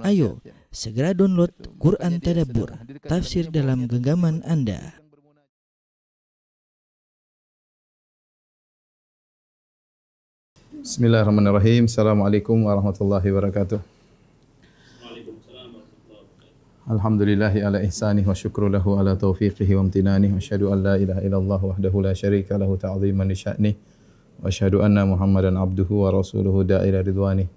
Ayo, segera download Quran Tadabbur, tafsir dalam genggaman Anda. Bismillahirrahmanirrahim. Assalamualaikum warahmatullahi wabarakatuh. Alhamdulillahi ala ihsanih wa syukru lahu ala taufiqihi wa amtinanih. Wa asyhadu an la ilaha illallah wahdahu la syarika lahu ta'ziman li sya'nih. Wa asyhadu anna Muhammadan abduhu wa rasuluhu da'ila ridwanih.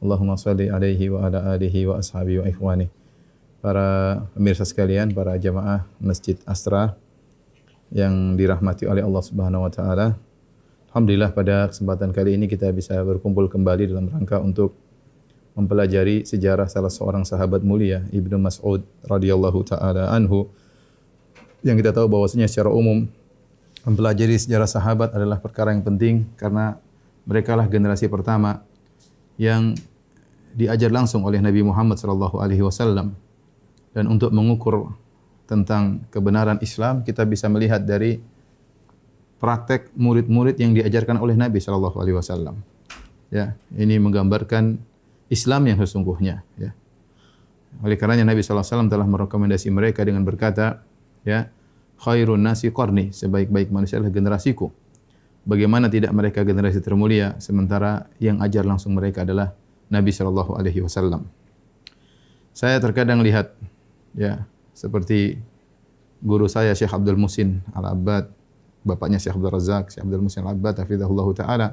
Allahumma salli alaihi wa ala alihi wa ashabihi wa ikhwanih. Para pemirsa sekalian, para jamaah Masjid Asra yang dirahmati oleh Allah Subhanahu wa taala. Alhamdulillah pada kesempatan kali ini kita bisa berkumpul kembali dalam rangka untuk mempelajari sejarah salah seorang sahabat mulia, Ibnu Mas'ud radhiyallahu taala anhu. Yang kita tahu bahwasanya secara umum mempelajari sejarah sahabat adalah perkara yang penting karena merekalah generasi pertama yang diajar langsung oleh Nabi Muhammad sallallahu alaihi wasallam. Dan untuk mengukur tentang kebenaran Islam, kita bisa melihat dari praktek murid-murid yang diajarkan oleh Nabi sallallahu alaihi wasallam. Ya, ini menggambarkan Islam yang sesungguhnya, ya. Oleh karenanya Nabi sallallahu alaihi wasallam telah merekomendasi mereka dengan berkata, ya, khairun nasi qarni, sebaik-baik manusia adalah generasiku. Bagaimana tidak mereka generasi termulia sementara yang ajar langsung mereka adalah Nabi sallallahu alaihi wasallam. Saya terkadang lihat, ya, seperti guru saya Syekh Abdul Muhsin Al-Abbad, bapaknya Syekh Abdul Razak, Syekh Abdul Muhsin Al-Abbad hafizahullah taala.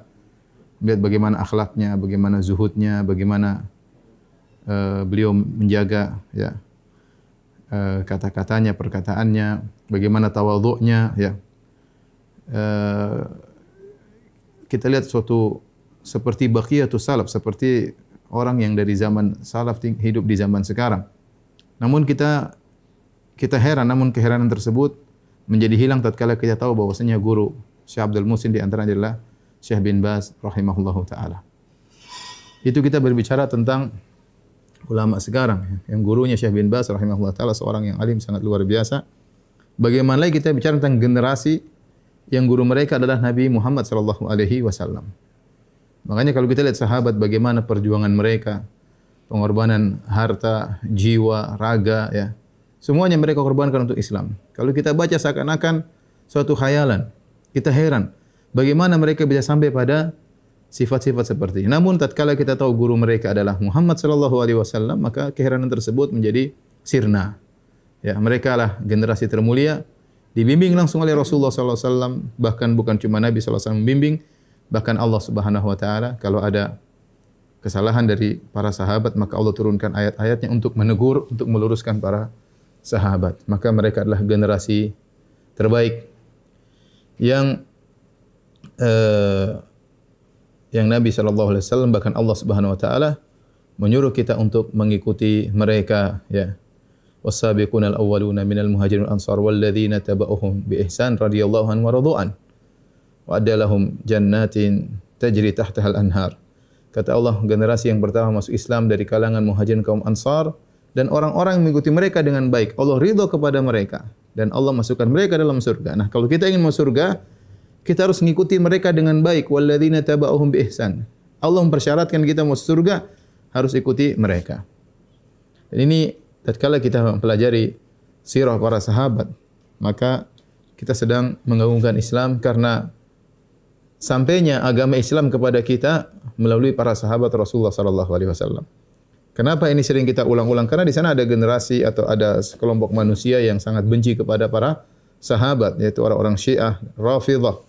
Lihat bagaimana akhlaknya, bagaimana zuhudnya, bagaimana beliau menjaga, ya, kata-katanya, perkataannya, bagaimana tawadhu'nya, ya. Kita lihat suatu seperti baqiyatus salaf, seperti orang yang dari zaman salaf hidup di zaman sekarang. Namun kita heran, namun keheranan tersebut menjadi hilang tatkala kita tahu bahwasanya guru Syekh Abdul Muhsin di antaranya adalah Syekh bin Baz rahimahullahu taala. Itu kita berbicara tentang ulama sekarang, yang gurunya Syekh bin Baz rahimahullahu taala seorang yang alim sangat luar biasa. Bagaimana lagi kita bicara tentang generasi yang guru mereka adalah Nabi Muhammad sallallahu alaihi wasallam. Makanya kalau kita lihat sahabat bagaimana perjuangan mereka, pengorbanan harta, jiwa, raga, ya. Semuanya mereka korbankan untuk Islam. Kalau kita baca seakan-akan suatu khayalan, kita heran bagaimana mereka bisa sampai pada sifat-sifat seperti ini. Namun tatkala kita tahu guru mereka adalah Muhammad sallallahu alaihi wasallam, maka keheranan tersebut menjadi sirna. Ya, mereka lah generasi termulia, dibimbing langsung oleh Rasulullah sallallahu alaihi wasallam, bahkan bukan cuma Nabi sallallahu alaihi wasallam membimbing, bahkan Allah Subhanahu wa taala kalau ada kesalahan dari para sahabat maka Allah turunkan ayat-ayatnya untuk menegur, untuk meluruskan para sahabat. Maka mereka adalah generasi terbaik yang Nabi sallallahu alaihi wasallam, bahkan Allah Subhanahu wa taala menyuruh kita untuk mengikuti mereka, ya. Was-sabiqunal awwaluna minal muhajirin wal ansar walladzina tabauhum bi ihsan radhiyallahu anhum wa radu'an. Wa adalahum jannatin tajri tahtahal anhar. Kata Allah, generasi yang pertama masuk Islam dari kalangan muhajirin kaum Ansar dan orang-orang yang mengikuti mereka dengan baik. Allah ridha kepada mereka dan Allah masukkan mereka dalam surga. Nah, kalau kita ingin masuk surga, kita harus mengikuti mereka dengan baik. Walladzina tabauhum bi ihsan. Allah mempersyaratkan kita masuk surga harus ikuti mereka. Dan ini tatkala kita mempelajari sirah para sahabat, maka kita sedang mengagungkan Islam karena sampainya agama Islam kepada kita melalui para sahabat Rasulullah sallallahu alaihi wasallam. Kenapa ini sering kita ulang-ulang? Karena di sana ada generasi atau ada sekelompok manusia yang sangat benci kepada para sahabat, yaitu orang-orang Syiah, Rafidhah,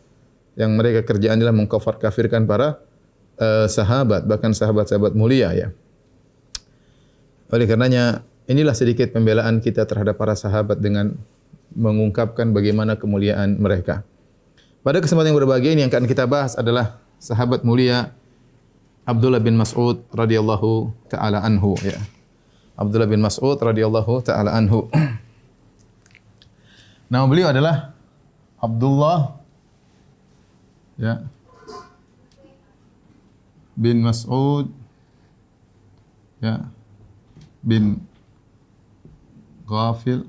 yang mereka kerjaan adalah mengkafir-kafirkan para sahabat, bahkan sahabat-sahabat mulia, ya. Oleh karenanya inilah sedikit pembelaan kita terhadap para sahabat dengan mengungkapkan bagaimana kemuliaan mereka. Pada kesempatan yang berbahagia ini yang akan kita bahas adalah sahabat mulia Abdullah bin Mas'ud radhiyallahu taala anhu, ya. Abdullah bin Mas'ud radhiyallahu taala anhu. Nama beliau adalah Abdullah, ya, bin Mas'ud, ya, bin Ghafil.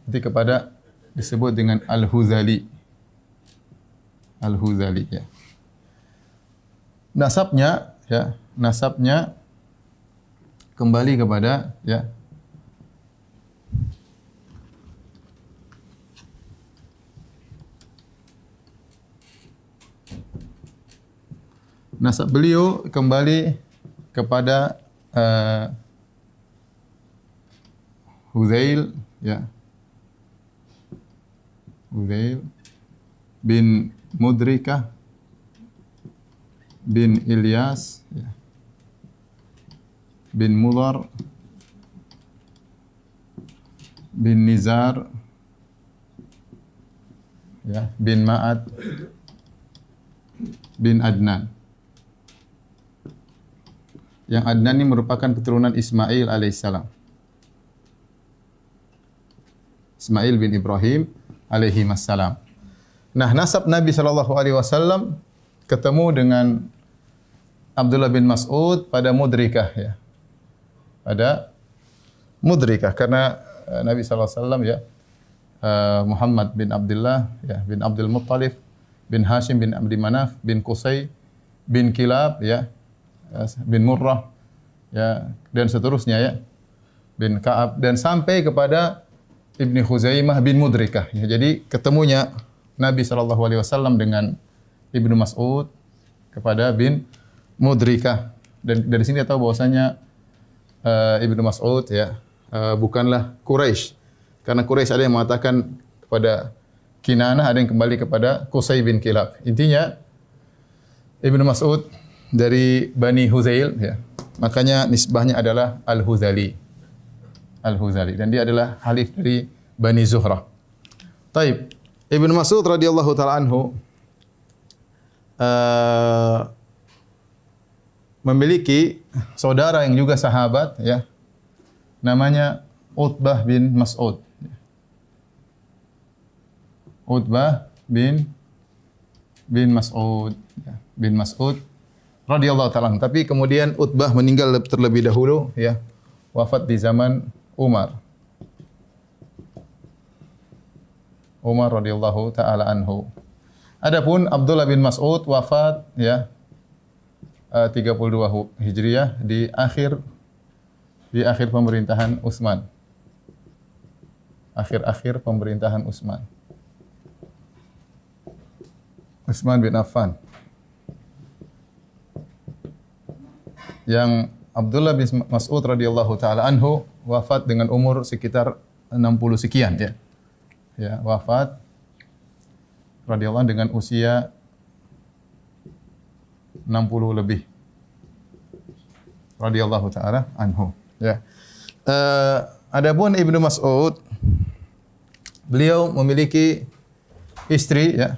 Nanti kepada disebut dengan Al-Huzali. Al-Huzali, ya. Nasabnya, ya, nasabnya kembali kepada ya nasab beliau kembali kepada Hudzail ya. Hudzail bin Mudrikah bin Ilyas ya. Bin Mudhar bin Nizar ya, bin Ma'ad bin Adnan. Yang Adnan ini merupakan keturunan Ismail alaihissalam. Ismail bin Ibrahim alaihi wassalam. Nah, nasab Nabi sallallahu alaihi wasallam ketemu dengan Abdullah bin Mas'ud pada Mudrikah ya. Pada Mudrikah karena Nabi sallallahu alaihi wasallam ya Muhammad bin Abdullah ya bin Abdul Muttalib bin Hashim bin Abdi Manaf bin Qusay bin Kilab ya bin Murrah ya dan seterusnya ya bin Ka'ab dan sampai kepada Ibni Khuzaimah bin Mudrikah ya. Jadi ketemunya Nabi sallallahu alaihi wasallam dengan Ibnu Mas'ud kepada bin Mudrikah dan dari sini kita tahu bahwasanya Ibnu Mas'ud ya bukanlah Quraisy karena Quraisy ada yang mengatakan kepada Kinanah, ada yang kembali kepada Qusay bin Kilab. Intinya Ibnu Mas'ud dari Bani Hudzail ya. Makanya nisbahnya adalah Al-Hudzali. Al-Hudzali dan dia adalah halif dari Bani Zuhrah. Taib. Ibnu Mas'ud radhiyallahu taala anhu memiliki saudara yang juga sahabat ya. Namanya Utbah bin Mas'ud. Utbah bin Mas'ud ya. Bin Mas'ud radhiyallahu taala. Tapi kemudian Utbah meninggal terlebih dahulu ya. Wafat di zaman Umar. Umar radhiyallahu taala anhu. Adapun Abdullah bin Mas'ud wafat ya 32 Hijriah di akhir pemerintahan Utsman. Akhir pemerintahan Utsman. Utsman bin Affan. Yang Abdullah bin Mas'ud radhiyallahu taala anhu wafat dengan umur sekitar 60 sekian ya. Ya, wafat radhiyallahu dengan usia 60 lebih. Radhiyallahu taala anhu ya. Adapun Ibnu Mas'ud beliau memiliki istri ya.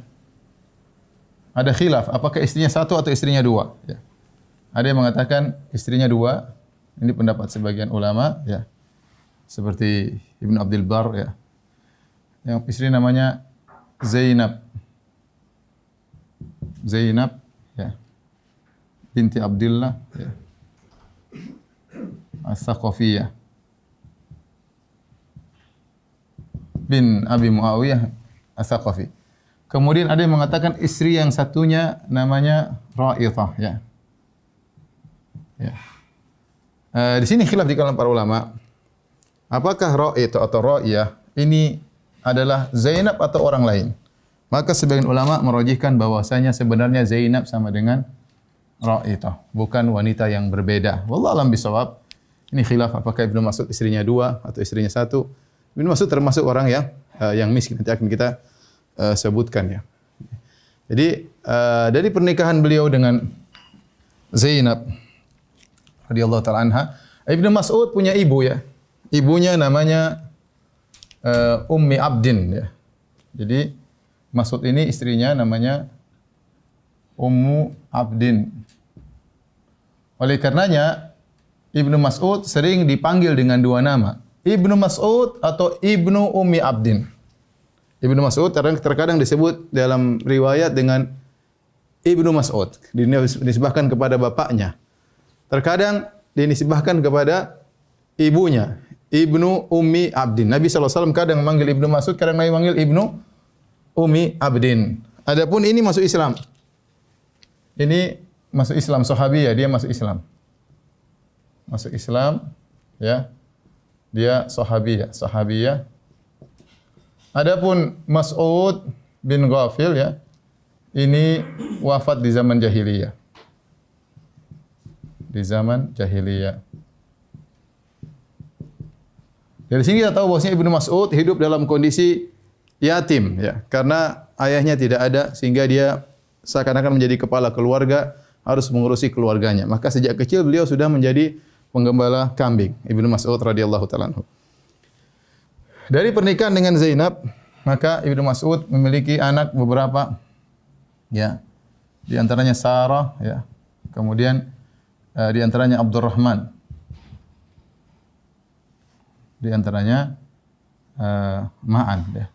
Ada khilaf apakah istrinya satu atau istrinya dua ya. Ada yang mengatakan istrinya dua. Ini pendapat sebagian ulama ya. Seperti Ibnu Abdul Bar ya. Yang istri namanya Zainab. Zainab ya. Binti Abdullah ya. As-Saqafiyah bin Abi Muawiyah As-Saqafi. Kemudian ada yang mengatakan istri yang satunya namanya Ra'ithah ya. Ya. Di sini khilaf di kalangan para ulama. Apakah Ra'ithah atau Ra'iyah ini adalah Zainab atau orang lain? Maka sebagian ulama merajihkan bahwasanya sebenarnya Zainab sama dengan Ra'ithah, bukan wanita yang berbeda. Wallahu a'lam bishawab. Ini khilaf apakah Ibnu Mas'ud istrinya dua atau istrinya satu. Ibnu Mas'ud termasuk orang yang miskin, nanti akan kita sebutkan ya. Jadi dari pernikahan beliau dengan Zainab radhiyallahu taala anha, Ibnu Mas'ud punya ibu ya. Ibunya namanya Ummi Abdin ya. Jadi Mas'ud ini istrinya namanya Ummu Abdin. Oleh karenanya Ibnu Mas'ud sering dipanggil dengan dua nama, Ibnu Mas'ud atau Ibnu Ummi Abdin. Ibnu Mas'ud terkadang disebut dalam riwayat dengan Ibnu Mas'ud, dinisbahkan kepada bapaknya. Terkadang dinisbahkan kepada ibunya, Ibnu Ummi Abdin. Nabi SAW kadang memanggil Ibnu Mas'ud, kadang Nabi memanggil Ibnu Ummi Abdin. Adapun ini masuk Islam. Ini masuk Islam, sahabi ya, dia masuk Islam. masuk Islam, ya. Dia sahabiyah. Adapun Mas'ud bin Ghafil, ya, ini wafat di zaman jahiliyah. Di zaman jahiliyah. Dari sini kita tahu bahwasanya Ibnu Mas'ud hidup dalam kondisi yatim, ya, karena ayahnya tidak ada sehingga dia seakan-akan menjadi kepala keluarga, harus mengurusi keluarganya. Maka sejak kecil beliau sudah menjadi penggembala kambing. Ibnu Mas'ud radhiyallahu taala anhu. Dari pernikahan dengan Zainab, maka Ibnu Mas'ud memiliki anak beberapa, ya. Di antaranya Sarah, ya. Kemudian di antaranya Abdurrahman. Di antaranya Ma'an, ya.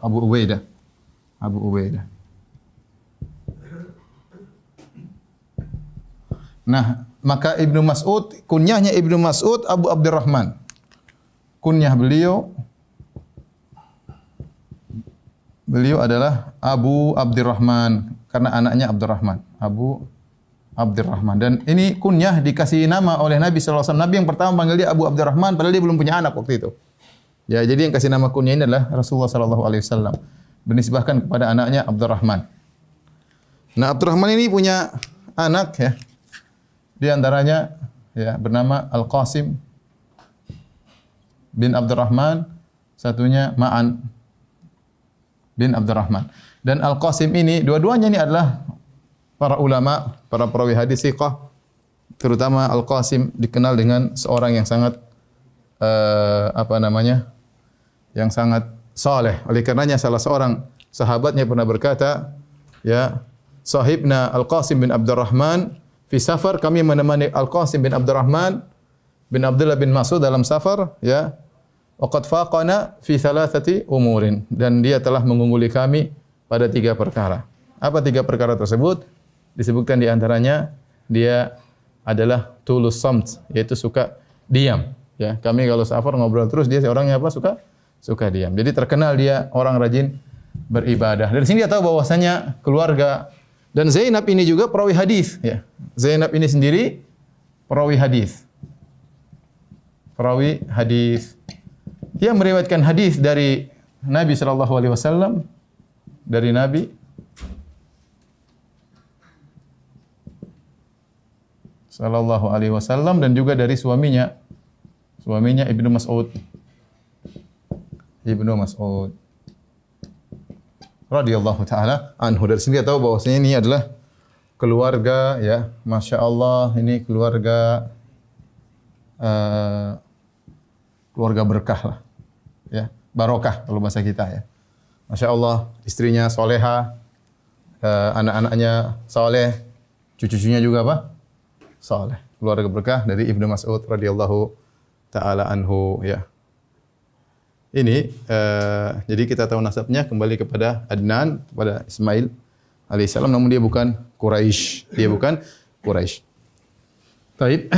Abu Ubaidah. Nah, maka Ibnu Mas'ud, kunyahnya Ibnu Mas'ud Abu Abdurrahman. Kunyah beliau adalah Abu Abdurrahman karena anaknya Abdurrahman. Abu Abdurrahman. Dan ini kunyah dikasih nama oleh Nabi sallallahu alaihi wasallam. Nabi yang pertama panggil dia Abu Abdurrahman padahal dia belum punya anak waktu itu. Ya, jadi yang kasih nama kunyah ini adalah Rasulullah sallallahu alaihi wasallam. Dinisbahkan kepada anaknya Abdurrahman. Nah, Abdurrahman ini punya anak, ya. Di antaranya, ya, bernama Al-Qasim bin Abdurrahman, satunya Ma'an bin Abdurrahman. Dan Al-Qasim ini dua-duanya ini adalah para ulama, para perawi hadis thiqah, terutama Al-Qasim dikenal dengan seorang yang sangat yang sangat saleh. Oleh karenanya salah seorang sahabatnya pernah berkata, ya, sahibna Al-Qasim bin Abdurrahman fi safar, kami menemani Al-Qasim bin Abdurrahman bin Abdullah bin Mas'ud dalam safar, ya. Waqad faqana fi thalathati umurin, dan dia telah mengungguli kami pada 3 perkara. Apa 3 perkara tersebut? Disebutkan di antaranya dia adalah tulus samt, yaitu suka diam, ya. Kami kalau safar ngobrol terus, dia orangnya apa? Suka diam. Jadi terkenal dia orang rajin beribadah. Dari sini dia tahu bahwasanya keluarga. Dan Zainab ini juga perawi hadis, ya. Zainab ini sendiri perawi hadis. Perawi hadis. Dia meriwayatkan hadis dari Nabi sallallahu alaihi wasallam, dari Nabi sallallahu alaihi wasallam, dan juga dari suaminya Ibnu Mas'ud. Ibnu Mas'ud radhiyallahu taala anhu. Dari sini kita tahu bahwasanya ini adalah keluarga, ya, Masya Allah, ini keluarga keluarga berkah lah, ya, barokah kalau bahasa kita, ya. Masya Allah, istrinya soleha, anak-anaknya soleh, cucu-cucunya juga apa? Soleh. Keluarga berkah dari Ibnu Mas'ud radhiyallahu taala anhu, ya. Ini jadi kita tahu nasabnya kembali kepada Adnan, kepada Ismail alaihissalam, namun dia bukan Quraisy. Taib.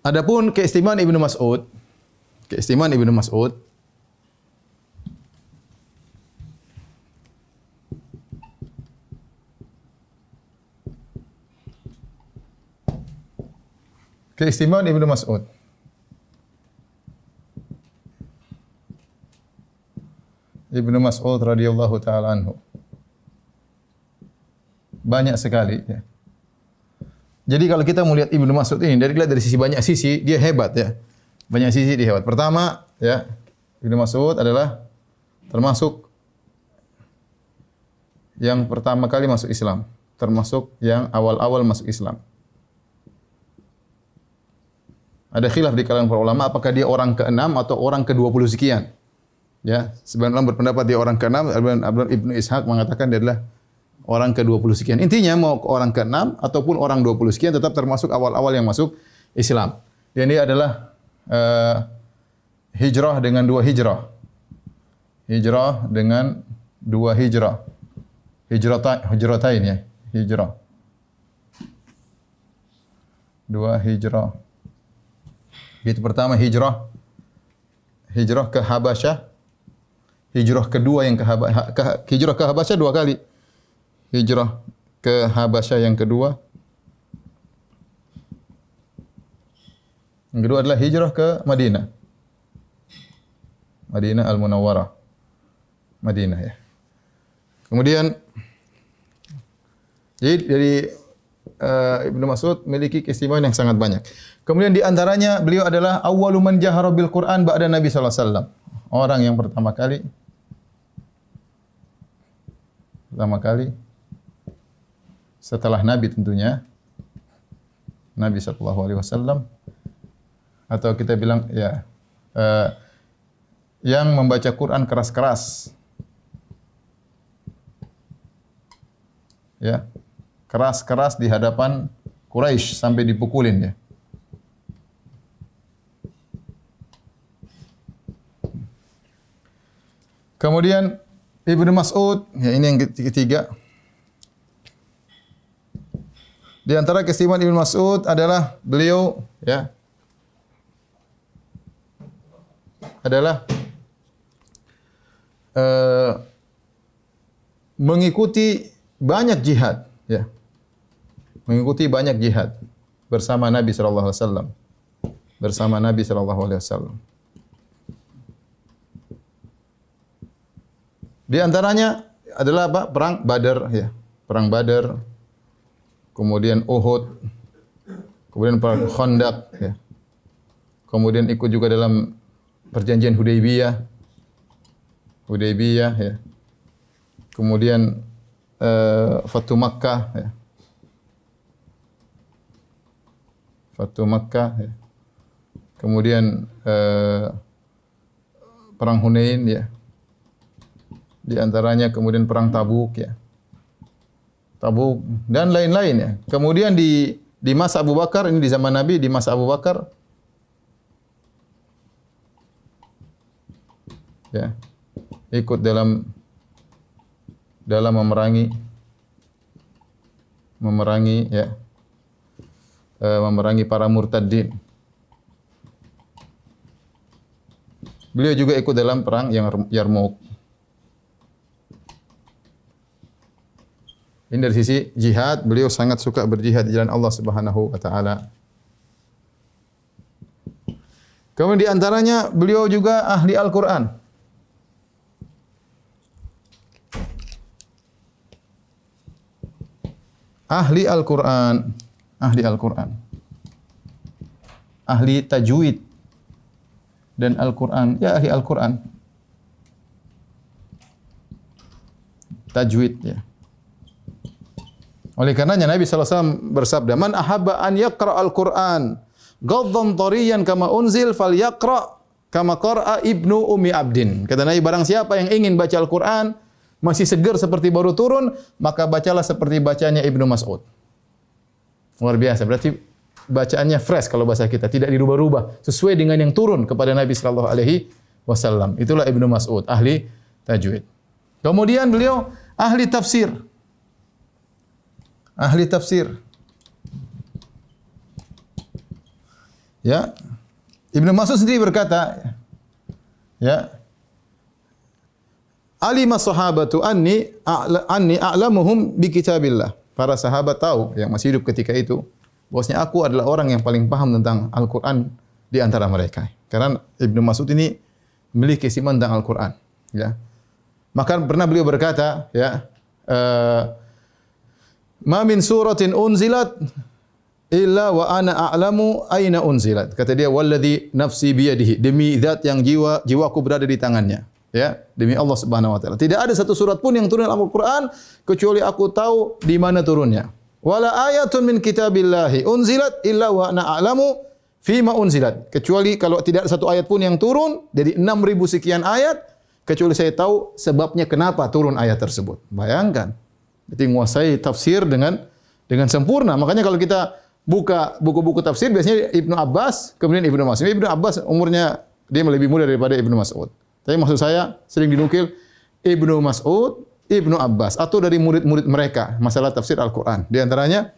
Adapun keistimewaan Ibnu Mas'ud, Ibnu Mas'ud. Ibnu Mas'ud radhiyallahu taala anhu. Banyak sekali, ya. Jadi kalau kita melihat Ibnu Mas'ud ini dari banyak sisi dia hebat, ya. Banyak sisi dia hebat. Pertama, ya, Ibnu Mas'ud adalah termasuk yang pertama kali masuk Islam, termasuk yang awal-awal masuk Islam. Ada khilaf di kalangan para ulama apakah dia orang ke-6 atau orang ke-20 sekian. Ya, sebagian orang berpendapat dia orang ke-6, Ibnu Ishaq mengatakan dia adalah orang ke-20 sekian. Intinya mau orang ke-6 ataupun orang 20 sekian tetap termasuk awal-awal yang masuk Islam. Dan dia adalah hijrah dengan 2 hijrah. Hijrah dengan 2 hijrah. Hijratain, ya, hijrah. 2 hijrah. Itu pertama hijrah ke Habasyah. Hijrah kedua yang hijrah ke Habasyah 2 kali. Hijrah ke Habasyah yang kedua. Yang kedua adalah hijrah ke Madinah. Madinah Al-Munawwarah. Madinah ya. Kemudian jadi dari Ibnu Mas'ud memiliki keistimewaan yang sangat banyak. Kemudian di antaranya beliau adalah awwalu man jahara bil Quran ba'da Nabi sallallahu alaihi wasallam. Orang yang pertama kali setelah Nabi tentunya, Nabi sallallahu alaihi wasallam, atau kita bilang ya yang membaca Quran keras-keras. Ya. Keras-keras di hadapan Quraisy sampai dipukulin ya. Kemudian Ibnu Mas'ud, ya ini yang ketiga. Di antara keistimewaan Ibnu Mas'ud adalah beliau ya adalah mengikuti banyak jihad ya. Mengikuti banyak jihad bersama Nabi sallallahu alaihi wasallam. Bersama Nabi sallallahu alaihi wasallam. Di antaranya adalah apa? Perang Badar ya. Perang Badar. Kemudian Uhud. Kemudian perang Khandaq ya. Kemudian ikut juga dalam perjanjian Hudaybiyah. Hudaybiyah ya. Kemudian Fatu Makkah ya. Fatu Makkah ya. Kemudian perang Hunain ya. Di antaranya kemudian perang Tabuk ya. Tabuk dan lain-lain ya. Kemudian di masa Abu Bakar, ini di zaman Nabi, di masa Abu Bakar ya. Ikut dalam memerangi ya. Memerangi para murtadin. Beliau juga ikut dalam perang Yarmouk. Ini dari sisi jihad, beliau sangat suka berjihad di jalan Allah Subhanahu wa taala. Kemudian di antaranya beliau juga ahli Al-Qur'an. Ahli Al-Qur'an, ahli Al-Qur'an. Ahli tajwid dan Al-Qur'an, ya ahli Al-Qur'an. Tajwid ya. Oleh karenanya Nabi sallallahu alaihi wasallam bersabda, "Man ahabba an yaqra al-Qur'an ghaddan tariyan kama unzil falyaqra kama qara'a Ibnu Ummi Abdin." Kata Nabi, barang siapa yang ingin baca Al-Qur'an masih segar seperti baru turun, maka bacalah seperti bacanya Ibnu Mas'ud. Luar biasa, berarti bacaannya fresh kalau bahasa kita, tidak dirubah-rubah, sesuai dengan yang turun kepada Nabi sallallahu alaihi wasallam. Itulah Ibnu Mas'ud, ahli tajwid. Kemudian beliau ahli tafsir. Ahli tafsir. Ya. Ibnu Mas'ud sendiri berkata, ya. Alima sahabatu anni a'lamuhum bi kitabillah. Para sahabat tahu yang masih hidup ketika itu, bahwasanya aku adalah orang yang paling paham tentang Al-Qur'an di antara mereka. Karena Ibnu Mas'ud ini memiliki keistimewaan tentang Al-Qur'an, ya. Maka pernah beliau berkata, ya, ma min suratin unzilat illa wa ana a'lamu aina unzilat. Kata dia, walladzi nafsi biyadihi, demi zat yang jiwaku berada di tangannya. Ya, demi Allah Subhanahu wa taala. Tidak ada satu surat pun yang turun dalam Al-Qur'an kecuali aku tahu di mana turunnya. Wala ayatun min kitabillahi unzilat illa wa ana a'lamu fima unzilat. Kecuali kalau tidak ada satu ayat pun yang turun dari 6.000 sekian ayat, kecuali saya tahu sebabnya kenapa turun ayat tersebut. Bayangkan. Jadi menguasai tafsir dengan sempurna. Makanya kalau kita buka buku-buku tafsir biasanya Ibnu Abbas, kemudian Ibnu Mas'ud. Ibnu Abbas umurnya dia lebih muda daripada Ibnu Mas'ud. Tapi maksud saya sering dinukil Ibnu Mas'ud, Ibnu Abbas atau dari murid-murid mereka masalah tafsir Al-Qur'an. Di antaranya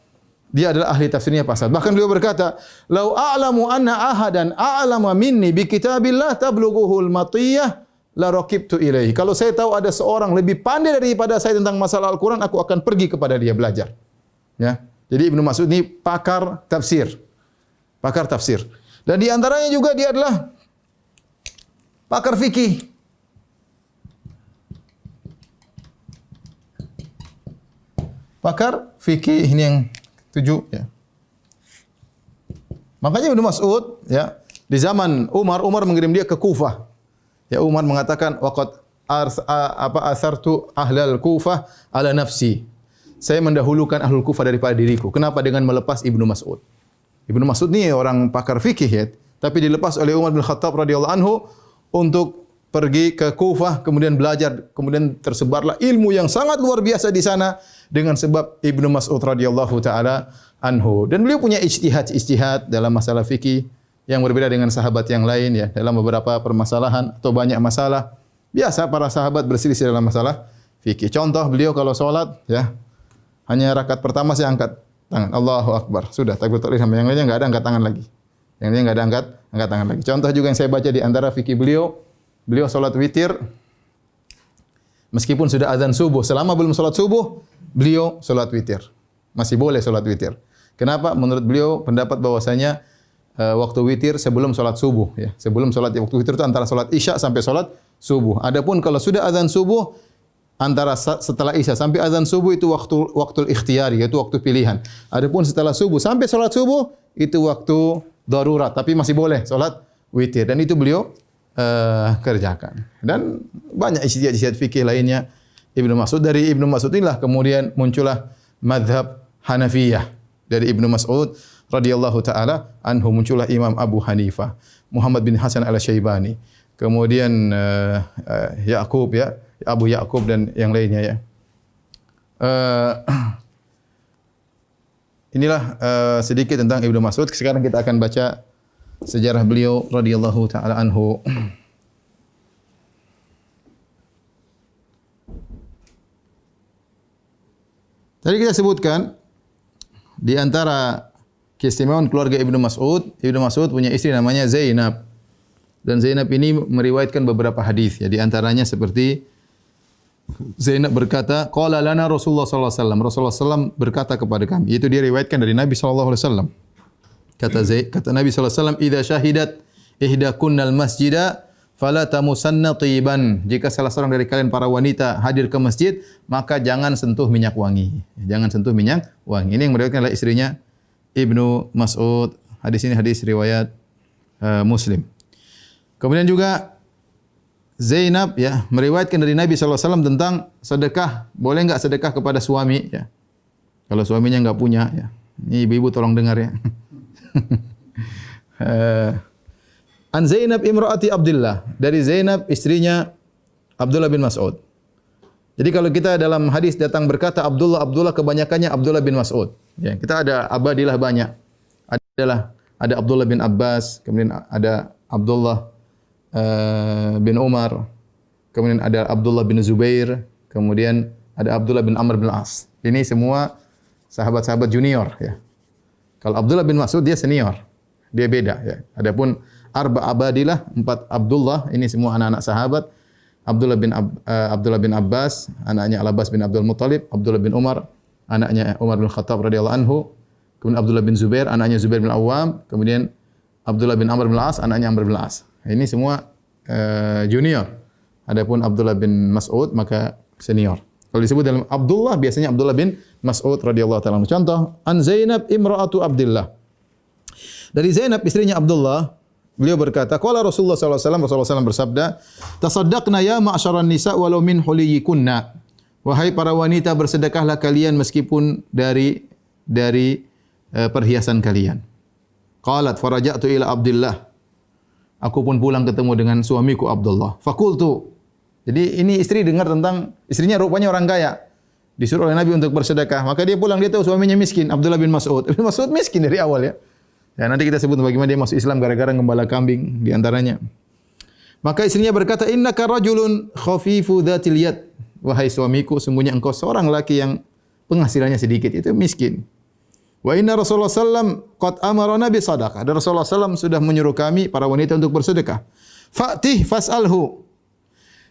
dia adalah ahli tafsirnya pasal. Bahkan beliau berkata, "Lau a'lamu anna ahadan a'lama minni bi kitabillah tablughuhul matiyah la raqibtu ilaihi." Kalau saya tahu ada seorang lebih pandai daripada saya tentang masalah Al-Qur'an, aku akan pergi kepada dia belajar. Ya. Jadi Ibnu Mas'ud ini pakar tafsir. Pakar tafsir. Dan di antaranya juga dia adalah pakar fikih. Pakar fikih ini yang 7 ya. Makanya Ibnu Mas'ud ya, di zaman Umar mengirim dia ke Kufah. Ya, Umar mengatakan waqad asartu ahlal Kufah ala nafsi. Saya mendahulukan ahlul Kufah daripada diriku. Kenapa? Dengan melepas Ibnu Mas'ud. Ibnu Mas'ud ini orang pakar fikih ya, tapi dilepas oleh Umar bin Khattab radhiyallahu anhu untuk pergi ke Kufah, kemudian belajar, kemudian tersebarlah ilmu yang sangat luar biasa di sana dengan sebab Ibnu Mas'ud radhiyallahu taala anhu. Dan beliau punya ijtihad dalam masalah fikih yang berbeda dengan sahabat yang lain ya, dalam beberapa permasalahan atau banyak masalah. Biasa para sahabat berselisih dalam masalah fikih. Contoh beliau kalau salat ya, hanya rakaat pertama saya angkat tangan, Allahu Akbar. Sudah takbiratul ihram, yang lainnya enggak ada angkat tangan lagi. Yang lainnya enggak ada angkat tangan lagi. Contoh juga yang saya baca di antara fikih beliau salat witir meskipun sudah azan subuh, selama belum salat subuh, beliau salat witir. Masih boleh salat witir. Kenapa? Menurut beliau pendapat bahwasanya waktu witir sebelum salat subuh ya. Sebelum salat waktu witir itu antara salat Isya sampai salat subuh. Adapun kalau sudah azan subuh antara setelah Isya sampai azan subuh itu waktu ikhtiyari, yaitu waktu pilihan. Adapun setelah subuh sampai salat subuh itu waktu darurat, tapi masih boleh salat witir, dan itu beliau kerjakan. Dan banyak ijtihad fikih lainnya Ibnu Mas'ud. Dari Ibnu Mas'ud inilah kemudian muncullah mazhab Hanafiyah. Dari Ibnu Mas'ud radhiyallahu taala anhu muncullah Imam Abu Hanifah, Muhammad bin Hasan Al-Syaibani, kemudian Ya'qub ya, Abu Ya'qub dan yang lainnya ya. Inilah sedikit tentang Ibnu Mas'ud. Sekarang kita akan baca sejarah beliau radhiyallahu taala anhu. Tadi kita sebutkan di antara keistimewaan keluarga Ibnu Mas'ud punya istri namanya Zainab. Dan Zainab ini meriwayatkan beberapa hadis ya, di antaranya seperti Zainab berkata, qala lana Rasulullah sallallahu alaihi wasallam. Rasulullah sallallahu berkata kepada kami. Itu dia riwayatkan dari Nabi sallallahu alaihi wasallam. Kata Nabi sallallahu alaihi wasallam, "Idza syahidat ihdakunnal masjida fala tamusanna tiban." Jika salah seorang dari kalian para wanita hadir ke masjid, maka jangan sentuh minyak wangi. Jangan sentuh minyak wangi. Ini yang meriwayatkan adalah istrinya Ibnu Mas'ud. Hadis ini hadis riwayat Muslim. Kemudian juga Zainab ya meriwayatkan dari Nabi sallallahu alaihi wasallam tentang sedekah. Boleh enggak sedekah kepada suami ya? Kalau suaminya enggak punya ya. Ini ibu-ibu tolong dengar ya. An Zainab imraati Abdullah, dari Zainab istrinya Abdullah bin Mas'ud. Jadi kalau kita dalam hadis datang berkata Abdullah, kebanyakannya Abdullah bin Mas'ud. Ya, kita ada abadilah banyak. Ada Abdullah bin Abbas, kemudian ada Abdullah bin Umar, kemudian ada Abdullah bin Zubair, kemudian ada Abdullah bin Amr bin As. Ini semua sahabat-sahabat junior ya. Kalau Abdullah bin Mas'ud dia senior. Dia beda ya. Adapun arba abadilah, 4 Abdullah, ini semua anak-anak sahabat. Abdullah bin Abbas, anaknya Al-Abbas bin Abdul Muttalib, Abdullah bin Umar, anaknya Umar bin Khattab radhiyallahu anhu, kemudian Abdullah bin Zubair, anaknya Zubair bin Awam, kemudian Abdullah bin Amr bin As, anaknya Amr bin As. Ini semua junior. Adapun Abdullah bin Mas'ud maka senior. Kalau disebut dalam Abdullah biasanya Abdullah bin Mas'ud radhiyallahu taala. Contoh, an Zainab imra'atu Abdullah. Dari Zainab istrinya Abdullah, beliau berkata, qala Rasulullah sallallahu alaihi wasallam, Rasulullah SAW bersabda, tasaddaqna ya ma'syaran nisa walau min huliyikunna. Wahai para wanita, bersedekahlah kalian meskipun dari perhiasan kalian. Qalat faraja'tu ila Abdullah. Aku pun pulang ketemu dengan suamiku Abdullah. Fakultu. Jadi ini istri dengar tentang istrinya rupanya orang kaya. Disuruh oleh Nabi untuk bersedekah. Maka dia pulang, dia tahu suaminya miskin, Abdullah bin Mas'ud. Ibn Mas'ud miskin dari awal ya. Ya, nanti kita sebut bagaimana dia masuk Islam gara-gara gembala kambing di antaranya. Maka istrinya berkata, "Innaka rajulun khafifu dzatil yad." Wahai suamiku, sungguhnya engkau seorang laki yang penghasilannya sedikit, itu miskin. Wa inna Rasulullah sallam qad amarna bi sadaqah. Dan Rasulullah sallam sudah menyuruh kami para wanita untuk bersedekah. Fa'tih fas'alhu.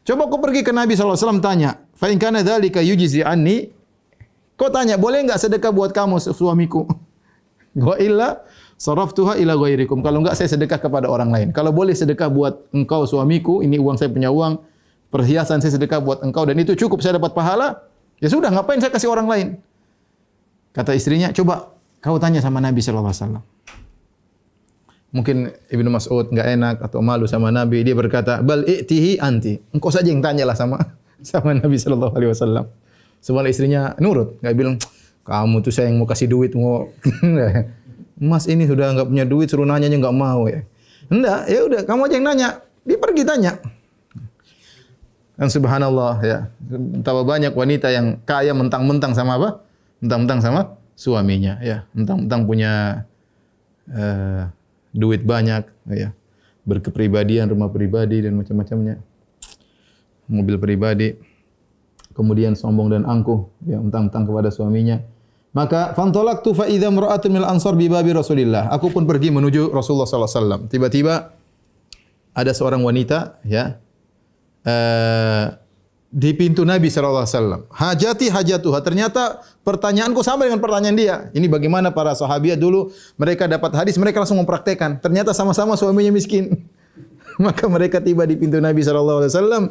Coba kau pergi ke Nabi sallallahu alaihi wasallam tanya, fa in kana dzalika yujzi anni. Kau tanya, boleh enggak sedekah buat kamu suamiku? Wa illa saraftuha ila ghairikum. Kalau enggak saya sedekah kepada orang lain. Kalau boleh sedekah buat engkau suamiku, ini uang saya punya uang, perhiasan saya sedekah buat engkau dan itu cukup saya dapat pahala, ya sudah ngapain saya kasih orang lain? Kata istrinya, coba kau tanya sama Nabi sallallahu alaihi wasallam. Mungkin Ibnu Mas'ud enggak enak atau malu sama Nabi, dia berkata, "Bal i'tihi anti." Engkau saja yang tanyalah sama Nabi sallallahu alaihi wasallam. Sebenarnya istrinya nurut, enggak bilang, "Kamu tuh saya yang mau kasih duit mau." Mas ini sudah enggak punya duit suruh nanya aja enggak mau ya. Enggak, ya udah kamu aja yang nanya. Dia pergi tanya. Dan subhanallah ya, betapa banyak wanita yang kaya mentang-mentang sama apa? Mentang-mentang sama suaminya ya, mentang-mentang punya duit banyak ya, berkepribadian, rumah pribadi dan macam-macamnya. Mobil pribadi. Kemudian sombong dan angkuh ya, mentang-mentang kepada suaminya. Maka fantalaqtu fa idza imra'atun minal ansar bi babi Rasulillah. Aku pun pergi menuju Rasulullah sallallahu alaihi wasallam. Tiba-tiba ada seorang wanita ya di pintu Nabi sallallahu alaihi wasallam. Hajati hajatuha. Ternyata pertanyaanku sama dengan pertanyaan dia. Ini bagaimana para sahabiat dulu mereka dapat hadis, mereka langsung mempraktekkan. Ternyata sama-sama suaminya miskin. Maka mereka tiba di pintu Nabi sallallahu alaihi wasallam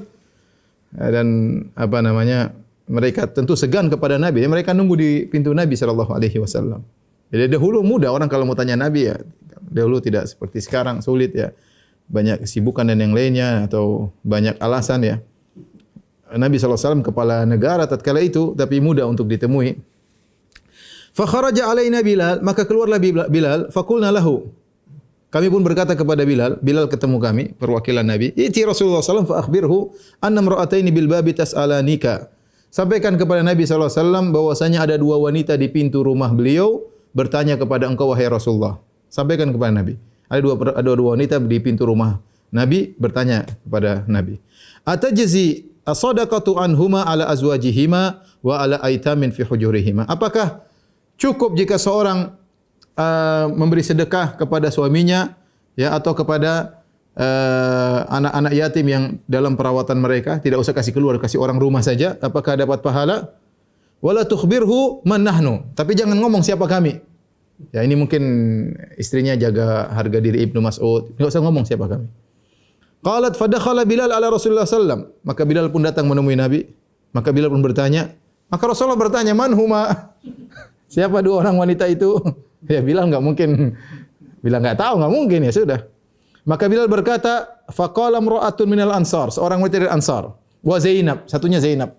dan apa namanya? Mereka tentu segan kepada Nabi. Mereka nunggu di pintu Nabi sallallahu alaihi wasallam. Jadi dahulu mudah orang kalau mau tanya Nabi ya. Dahulu tidak seperti sekarang sulit ya. Banyak kesibukan dan yang lainnya atau banyak alasan ya. Nabi SAW kepala negara tatkala itu tapi mudah untuk ditemui. Fa kharaja alaina Bilal, maka keluarlah Bilal, faqulna lahu. Kami pun berkata kepada Bilal, Bilal ketemu kami, perwakilan Nabi. Iti Rasulullah SAW fa akhbirhu anna imra'ataini bil babi tas'alanika. Sampaikan kepada Nabi SAW bahwasanya ada dua wanita di pintu rumah beliau bertanya kepada engkau wahai Rasulullah. Sampaikan kepada Nabi. Ada dua wanita di pintu rumah Nabi bertanya kepada Nabi. Atajzi as-sadaqatu anhuma ala azwajihima wa ala aitamin fi hujurihima. Apakah cukup jika seorang memberi sedekah kepada suaminya ya atau kepada anak-anak yatim yang dalam perawatan mereka, tidak usah kasih keluar, kasih orang rumah saja, apakah dapat pahala? Wala tukhbirhu man nahnu. Tapi jangan ngomong siapa kami. Ya ini mungkin istrinya jaga harga diri Ibnu Mas'ud. Enggak usah ngomong siapa kami. Qalat fadakhala Bilal ala Rasulullah sallam. Maka Bilal pun datang menemui Nabi. Maka Bilal pun bertanya. Maka Rasulullah bertanya, "Man huma?" Siapa dua orang wanita itu? Ya Bilal enggak mungkin bilang enggak tahu, enggak mungkin ya sudah. Maka Bilal berkata, faqala imra'atun minal ansar, seorang wanita dari Ansar. Wa Zainab, satunya Zainab.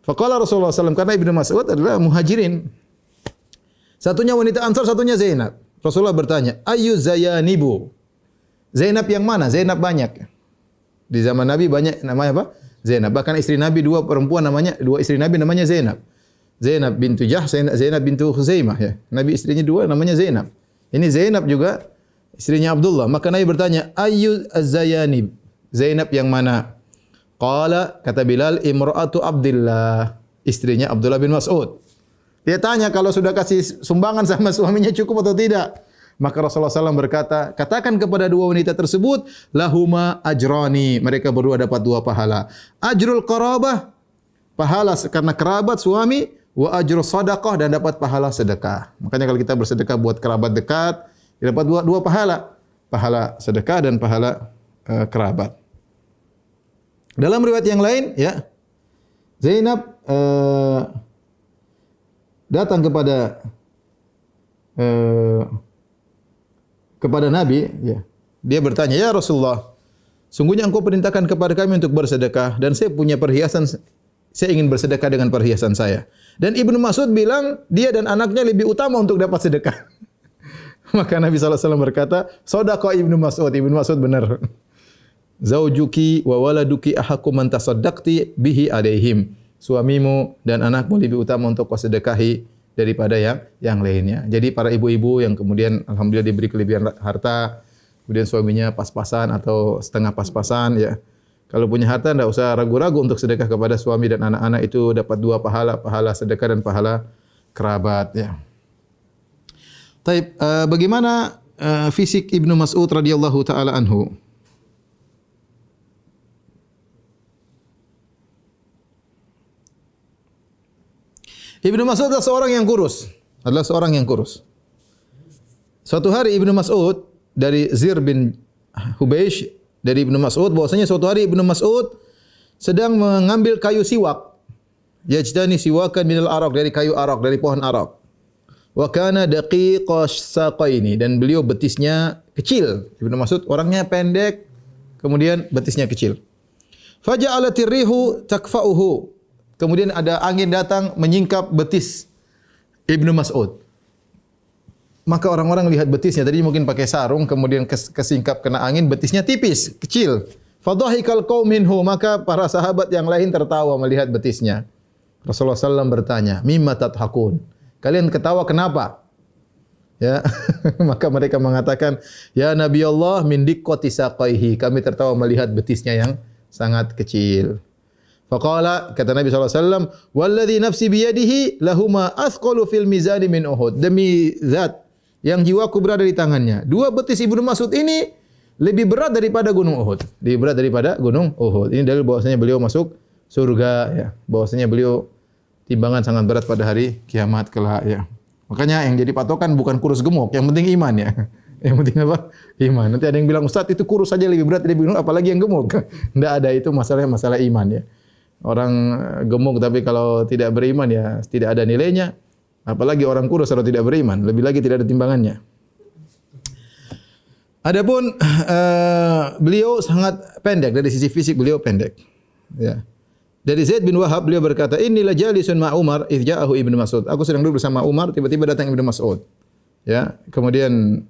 Faqala Rasulullah SAW, karena Ibnu Mas'ud adalah muhajirin. Satunya wanita Ansar, satunya Zainab. Rasulullah bertanya, ayu zayanibu? Zainab yang mana? Zainab banyak. Di zaman Nabi banyak namanya apa? Zainab. Bahkan istri Nabi dua istri Nabi namanya Zainab. Zainab bintu Jahsh, Zainab bintu Khuzaimah ya. Nabi istrinya dua namanya Zainab. Ini Zainab juga istrinya Abdullah. Maka Nabi bertanya, ayu az-zayanib? Zainab yang mana? Qala, kata Bilal, imra'atu Abdullah, istrinya Abdullah bin Mas'ud. Dia tanya kalau sudah kasih sumbangan sama suaminya cukup atau tidak. Maka Rasulullah SAW berkata, katakan kepada dua wanita tersebut, lahuma ajrani, mereka berdua dapat dua pahala. Ajrul qarabah, pahala karena kerabat suami, wa ajrul sadaqah, dan dapat pahala sedekah. Makanya kalau kita bersedekah buat kerabat dekat, dapat dua pahala. Pahala sedekah dan pahala kerabat. Dalam riwayat yang lain, ya, Zainab datang kepada Nabi, ya. Dia bertanya, "Ya Rasulullah, sungguhnya engkau perintahkan kepada kami untuk bersedekah dan saya punya perhiasan, saya ingin bersedekah dengan perhiasan saya." Dan Ibnu Mas'ud bilang dia dan anaknya lebih utama untuk dapat sedekah. Maka Nabi SAW berkata, "Shadaqa Ibnu Mas'ud." Ibnu Mas'ud benar. Zaujuki wa waladuki ahaqqu man tasaddaqti bihi alaihim. Suamimu dan anakmu lebih utama untuk kau sedekahi daripada yang lainnya. Jadi para ibu-ibu yang kemudian alhamdulillah diberi kelebihan harta, kemudian suaminya pas-pasan atau setengah pas-pasan ya. Kalau punya harta enggak usah ragu-ragu untuk sedekah kepada suami dan anak-anak, itu dapat dua pahala, pahala sedekah dan pahala kerabat ya. Taib, bagaimana fisik Ibnu Mas'ud radhiyallahu taala anhu? Ibnu Mas'ud adalah seorang yang kurus. Suatu hari Ibnu Mas'ud dari Zir bin Hubeish dari Ibnu Mas'ud bahwasanya suatu hari Ibnu Mas'ud sedang mengambil kayu siwak. Yajtani siwakan minal arak, dari kayu arak, dari pohon arak. Wa kana daqiqas saqaini, dan beliau betisnya kecil. Ibnu Mas'ud orangnya pendek, kemudian betisnya kecil. Faja'alatir rihu takfa'uhu. Kemudian ada angin datang menyingkap betis Ibnu Mas'ud. Maka orang-orang lihat betisnya, tadi mungkin pakai sarung, kemudian kesingkap kena angin, betisnya tipis, kecil. Fadhahikal qaum minhu, maka para sahabat yang lain tertawa melihat betisnya. Rasulullah SAW bertanya, mimma tadhakun? Kalian ketawa kenapa? Ya, maka mereka mengatakan, ya Nabi Allah min diqqati saqaihi. Kami tertawa melihat betisnya yang sangat kecil. Faqala, kata Nabi SAW, walladhi nafsi biyadihi lahuma athqalu fil mizani min Uhud. Demi zat yang jiwaku berada di tangannya, dua betis Ibnu Mas'ud ini lebih berat daripada gunung Uhud. Lebih berat daripada gunung Uhud. Ini dalil bahwasanya beliau masuk surga, ya. Bahwasanya beliau timbangan sangat berat pada hari kiamat kelak, ya. Makanya yang jadi patokan bukan kurus gemuk, yang penting iman, ya. Yang penting apa? Iman. Nanti ada yang bilang, Ustaz itu kurus saja lebih berat dari gunung, apalagi yang gemuk. Tidak ada, itu masalahnya masalah iman, ya. Orang gemuk tapi kalau tidak beriman, ya tidak ada nilainya. Apalagi orang kurus kalau tidak beriman, lebih lagi tidak ada timbangannya. Adapun beliau sangat pendek, dari sisi fisik beliau pendek. Ya. Dari Zaid bin Wahab beliau berkata, "Inilah jalisun ma Umar idz ja'ahu Ibnu Mas'ud." Aku sedang duduk bersama Umar, tiba-tiba datang Ibnu Mas'ud. Ya, kemudian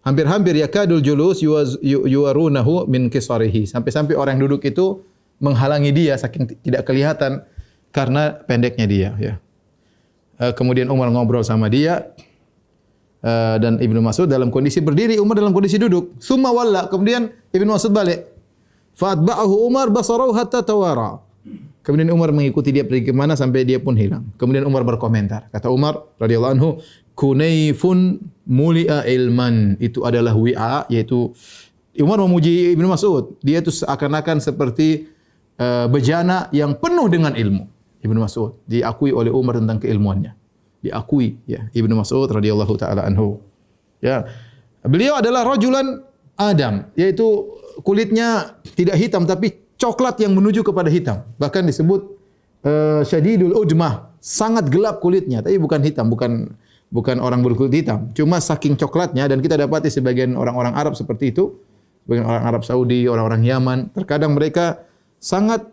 hampir-hampir yakadul julus yuwarunahu min qisarihi. Sampai-sampai orang yang duduk itu menghalangi dia saking tidak kelihatan karena pendeknya dia, ya. Kemudian Umar ngobrol sama dia dan Ibnu Mas'ud dalam kondisi berdiri, Umar dalam kondisi duduk. Summa walla, kemudian Ibnu Mas'ud balik. Fa'atba'ahu Umar basarahu hatta tawara. Kemudian Umar mengikuti dia pergi ke mana sampai dia pun hilang. Kemudian Umar berkomentar. Kata Umar radhiyallahu anhu, "Kunayfun muli'a ilman." Itu adalah wi'a, yaitu Umar memuji Ibnu Mas'ud. Dia itu seakan-akan seperti bejana yang penuh dengan ilmu. Ibnu Mas'ud diakui oleh Umar tentang keilmuannya. Diakui, ya, Ibnu Mas'ud radhiyallahu taala anhu. Ya. Beliau adalah rajulan Adam, yaitu kulitnya tidak hitam tapi coklat yang menuju kepada hitam. Bahkan disebut syadidul udmah, sangat gelap kulitnya, tapi bukan hitam, bukan orang berkulit hitam. Cuma saking coklatnya, dan kita dapati sebagian orang-orang Arab seperti itu, sebagian orang Arab Saudi, orang-orang Yaman, terkadang mereka sangat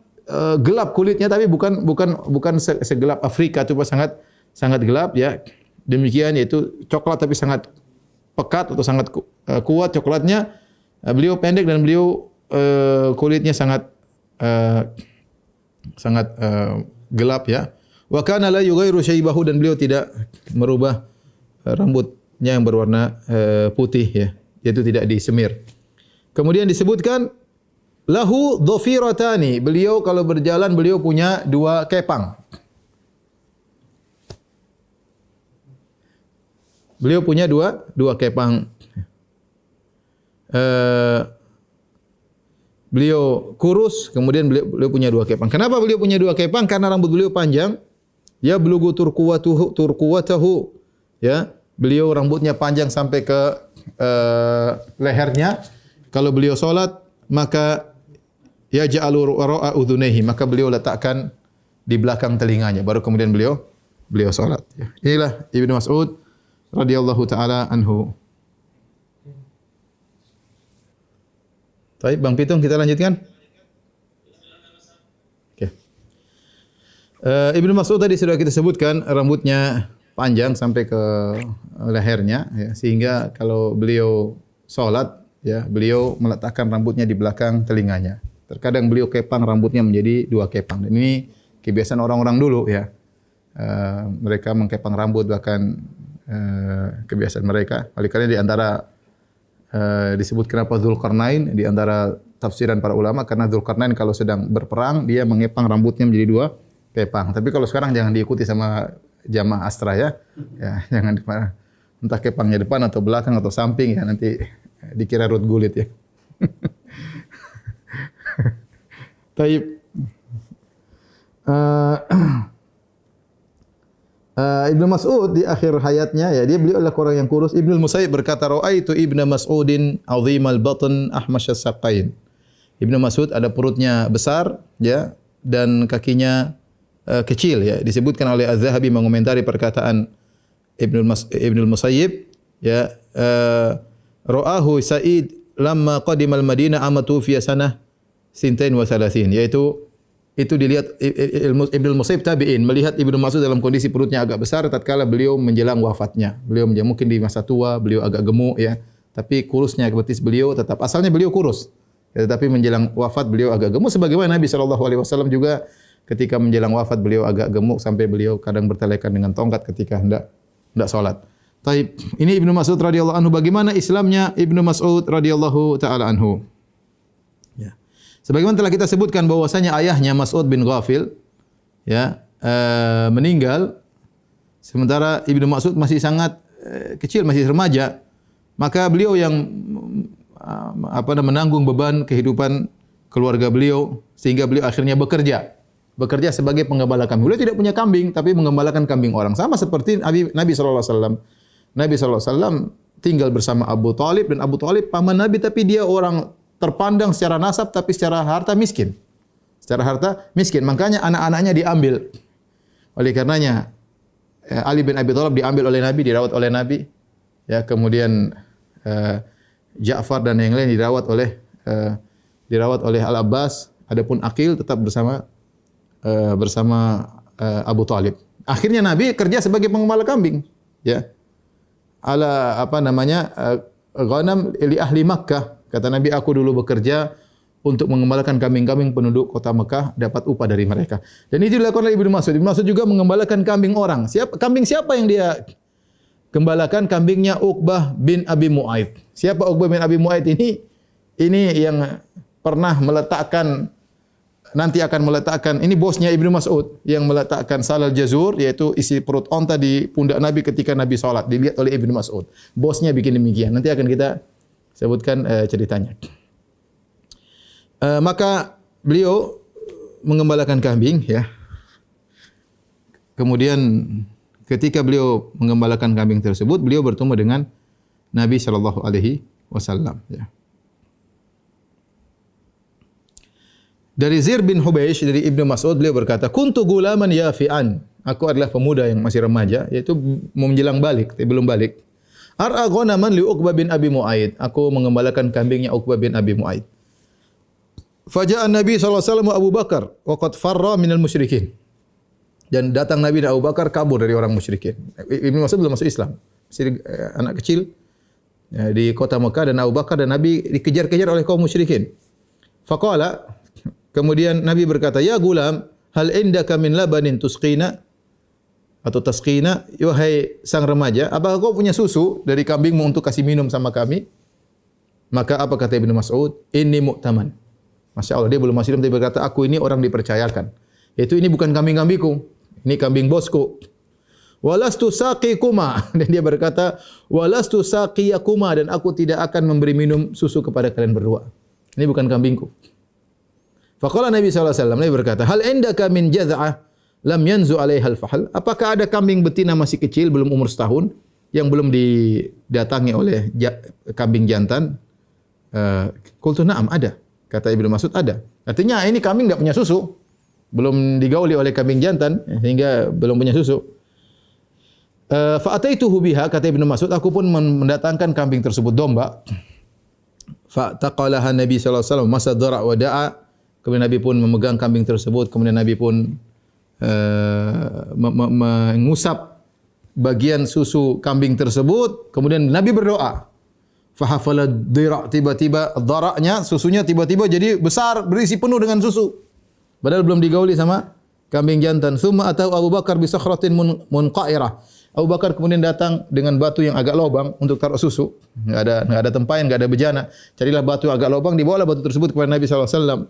gelap kulitnya, tapi bukan segelap Afrika, cuma sangat gelap, ya. Demikian, yaitu coklat tapi sangat pekat atau sangat kuat coklatnya. Beliau pendek dan beliau kulitnya sangat gelap, ya. Wa kana la yughayyiru syaibahu, dan beliau tidak merubah rambutnya yang berwarna putih, ya, yaitu tidak disemir. Kemudian disebutkan lahu dhafiratani, beliau kalau berjalan beliau punya dua kepang. Beliau punya dua kepang. Beliau kurus, kemudian beliau punya dua kepang. Kenapa beliau punya dua kepang? Karena rambut beliau panjang. Ya bulugu turquwatahu, ya. Beliau rambutnya panjang sampai ke lehernya. Kalau beliau salat, maka yaj'alu wara'a udhunayhi, maka beliau letakkan di belakang telinganya, baru kemudian beliau salat, ya. Inilah Ibnu Mas'ud radhiyallahu taala anhu. Baik, Bang Pitung, kita lanjutkan. Oke. Ibnu Mas'ud tadi sudah kita sebutkan rambutnya panjang sampai ke lehernya, ya, sehingga kalau beliau salat, ya, beliau meletakkan rambutnya di belakang telinganya. Terkadang beliau kepang rambutnya menjadi dua kepang. Dan ini kebiasaan orang-orang dulu, ya. Mereka mengkepang rambut, bahkan kebiasaan mereka. Kali-kali di antara disebut kenapa Dzulqarnain di antara tafsiran para ulama, karena Dzulqarnain kalau sedang berperang dia mengepang rambutnya menjadi dua kepang. Tapi kalau sekarang jangan diikuti sama jamaah Astra, ya. Ya, jangan entah kepangnya depan atau belakang atau samping, ya, nanti dikira Ruth Gullit, ya. Taib. Ibnu Mas'ud di akhir hayatnya ya beliau adalah orang yang kurus. Ibnu Musayyib berkata ra'aitu Ibnu Mas'udin 'azimal batn ahmasyas saqain. Ibnu Mas'ud ada perutnya besar ya dan kakinya kecil ya. Disebutkan oleh Az-Zahabi mengomentari perkataan Ibnu Musayyib ya ra'ahu Sa'id lamma qadimal Madinah amatu fi sanah 32 yaitu itu dilihat Ibnu Musayyib tabi'in melihat Ibnu Mas'ud dalam kondisi perutnya agak besar tatkala beliau menjelang wafatnya. Beliau mungkin di masa tua, beliau agak gemuk ya, tapi kurusnya betis beliau tetap asalnya beliau kurus. Ya, tetapi menjelang wafat beliau agak gemuk sebagaimana Nabi sallallahu alaihi wasallam juga ketika menjelang wafat beliau agak gemuk sampai beliau kadang bertelekan dengan tongkat ketika hendak salat. Taib, ini Ibnu Mas'ud radhiyallahu anhu, bagaimana Islamnya Ibnu Mas'ud radhiyallahu taala anhu. Sebagaimana telah kita sebutkan bahwasanya ayahnya Mas'ud bin Ghafil ya meninggal sementara Ibnu Mas'ud masih sangat kecil, masih remaja. Maka beliau yang menanggung beban kehidupan keluarga beliau sehingga beliau akhirnya bekerja sebagai penggembala kambing. Beliau tidak punya kambing tapi menggembalakan kambing orang. Sama seperti Nabi sallallahu alaihi wasallam. Nabi sallallahu alaihi wasallam tinggal bersama Abu Thalib dan Abu Thalib paman Nabi tapi dia orang terpandang secara nasab tapi secara harta miskin. Secara harta miskin. Makanya anak-anaknya diambil. Oleh karenanya Ali bin Abi Thalib diambil oleh Nabi, dirawat oleh Nabi. Ya, kemudian Ja'far dan yang lain dirawat oleh Al-Abbas. Adapun Aqil tetap bersama Abu Thalib. Akhirnya Nabi kerja sebagai pengembala kambing. Ya. Ghanam li ahli Makkah. Kata Nabi, aku dulu bekerja untuk mengembalakan kambing-kambing penduduk kota Mekah, dapat upah dari mereka. Dan itu dilakukan oleh Ibnu Mas'ud. Ibnu Mas'ud juga mengembalakan kambing orang. Kambing siapa yang dia gembalakan? Kambingnya Uqbah bin Abi Mu'aid. Siapa Uqbah bin Abi Mu'aid ini? Ini yang pernah nanti akan meletakkan, ini bosnya Ibnu Mas'ud yang meletakkan salal jazur, yaitu isi perut onta di pundak Nabi ketika Nabi salat. Dilihat oleh Ibnu Mas'ud. Bosnya bikin demikian. Nanti akan kita sebutkan ceritanya. Maka beliau mengembalakan kambing ya. Kemudian ketika beliau mengembalakan kambing tersebut, beliau bertemu dengan Nabi sallallahu alaihi wasallam ya. Dari Zir bin Hubeish dari Ibnu Mas'ud beliau berkata, "Kuntu gulaman yafi'an." Aku adalah pemuda yang masih remaja, yaitu mau menjelang balik, tapi belum balik. Ar'a ghanaman li Uqbah bin Abi Mu'aid. Aku mengembalakan kambingnya Uqbah bin Abi Mu'aid. Faja'an Nabi sallallahu alaihi wasallam Abu Bakar wa qad farra minal musyrikin. Dan datang Nabi dan Abu Bakar kabur dari orang musyrikin. Ibnu Mas'ud belum masuk Islam. Masih anak kecil ya, di kota Mekah, dan Abu Bakar dan Nabi dikejar-kejar oleh kaum musyrikin. Faqala, kemudian Nabi berkata, "Ya gulam, hal indaka min labanin tusqina?" Atau tasqina, wahai sang remaja, apakah kau punya susu dari kambingmu untuk kasih minum sama kami? Maka apa kata Ibnu Mas'ud? Ini mu'taman. Masya Allah, dia belum masih tapi berkata, aku ini orang dipercayakan. Yaitu ini bukan kambing-kambingku, ini kambing bosku. Walastu saqikuma. Dan dia berkata, walastu saqiyakuma, dan aku tidak akan memberi minum susu kepada kalian berdua. Ini bukan kambingku. Faqala Nabi sallallahu alaihi wasallam, Nabi berkata, hal indaka min jaz'ah lam yanzu alaihal fahl. Apakah ada kambing betina masih kecil belum umur setahun yang belum didatangi oleh kambing jantan? Qultu na'am, ada. Kata Ibnu Mas'ud, ada. Artinya ini kambing enggak punya susu. Belum digauli oleh kambing jantan sehingga belum punya susu. Fa ataituhu biha, kata Ibnu Mas'ud, aku pun mendatangkan kambing tersebut, domba. Fa taqalaha Nabi sallallahu alaihi wasallam masa dara' wa da'a. Kemudian Nabi pun memegang kambing tersebut, kemudian Nabi pun mengusap bagian susu kambing tersebut, kemudian Nabi berdoa. Fahafala dira', tiba-tiba daraknya, susunya tiba-tiba jadi besar, berisi penuh dengan susu. Padahal belum digauli sama kambing jantan. Tsumma atau Abu Bakar bi sakhratin munqairah. Abu Bakar kemudian datang dengan batu yang agak lobang untuk taruh susu. Enggak ada tempayan, enggak ada bejana. Carilah batu agak lobang, dibawalah batu tersebut kepada Nabi sallallahu alaihi wasallam.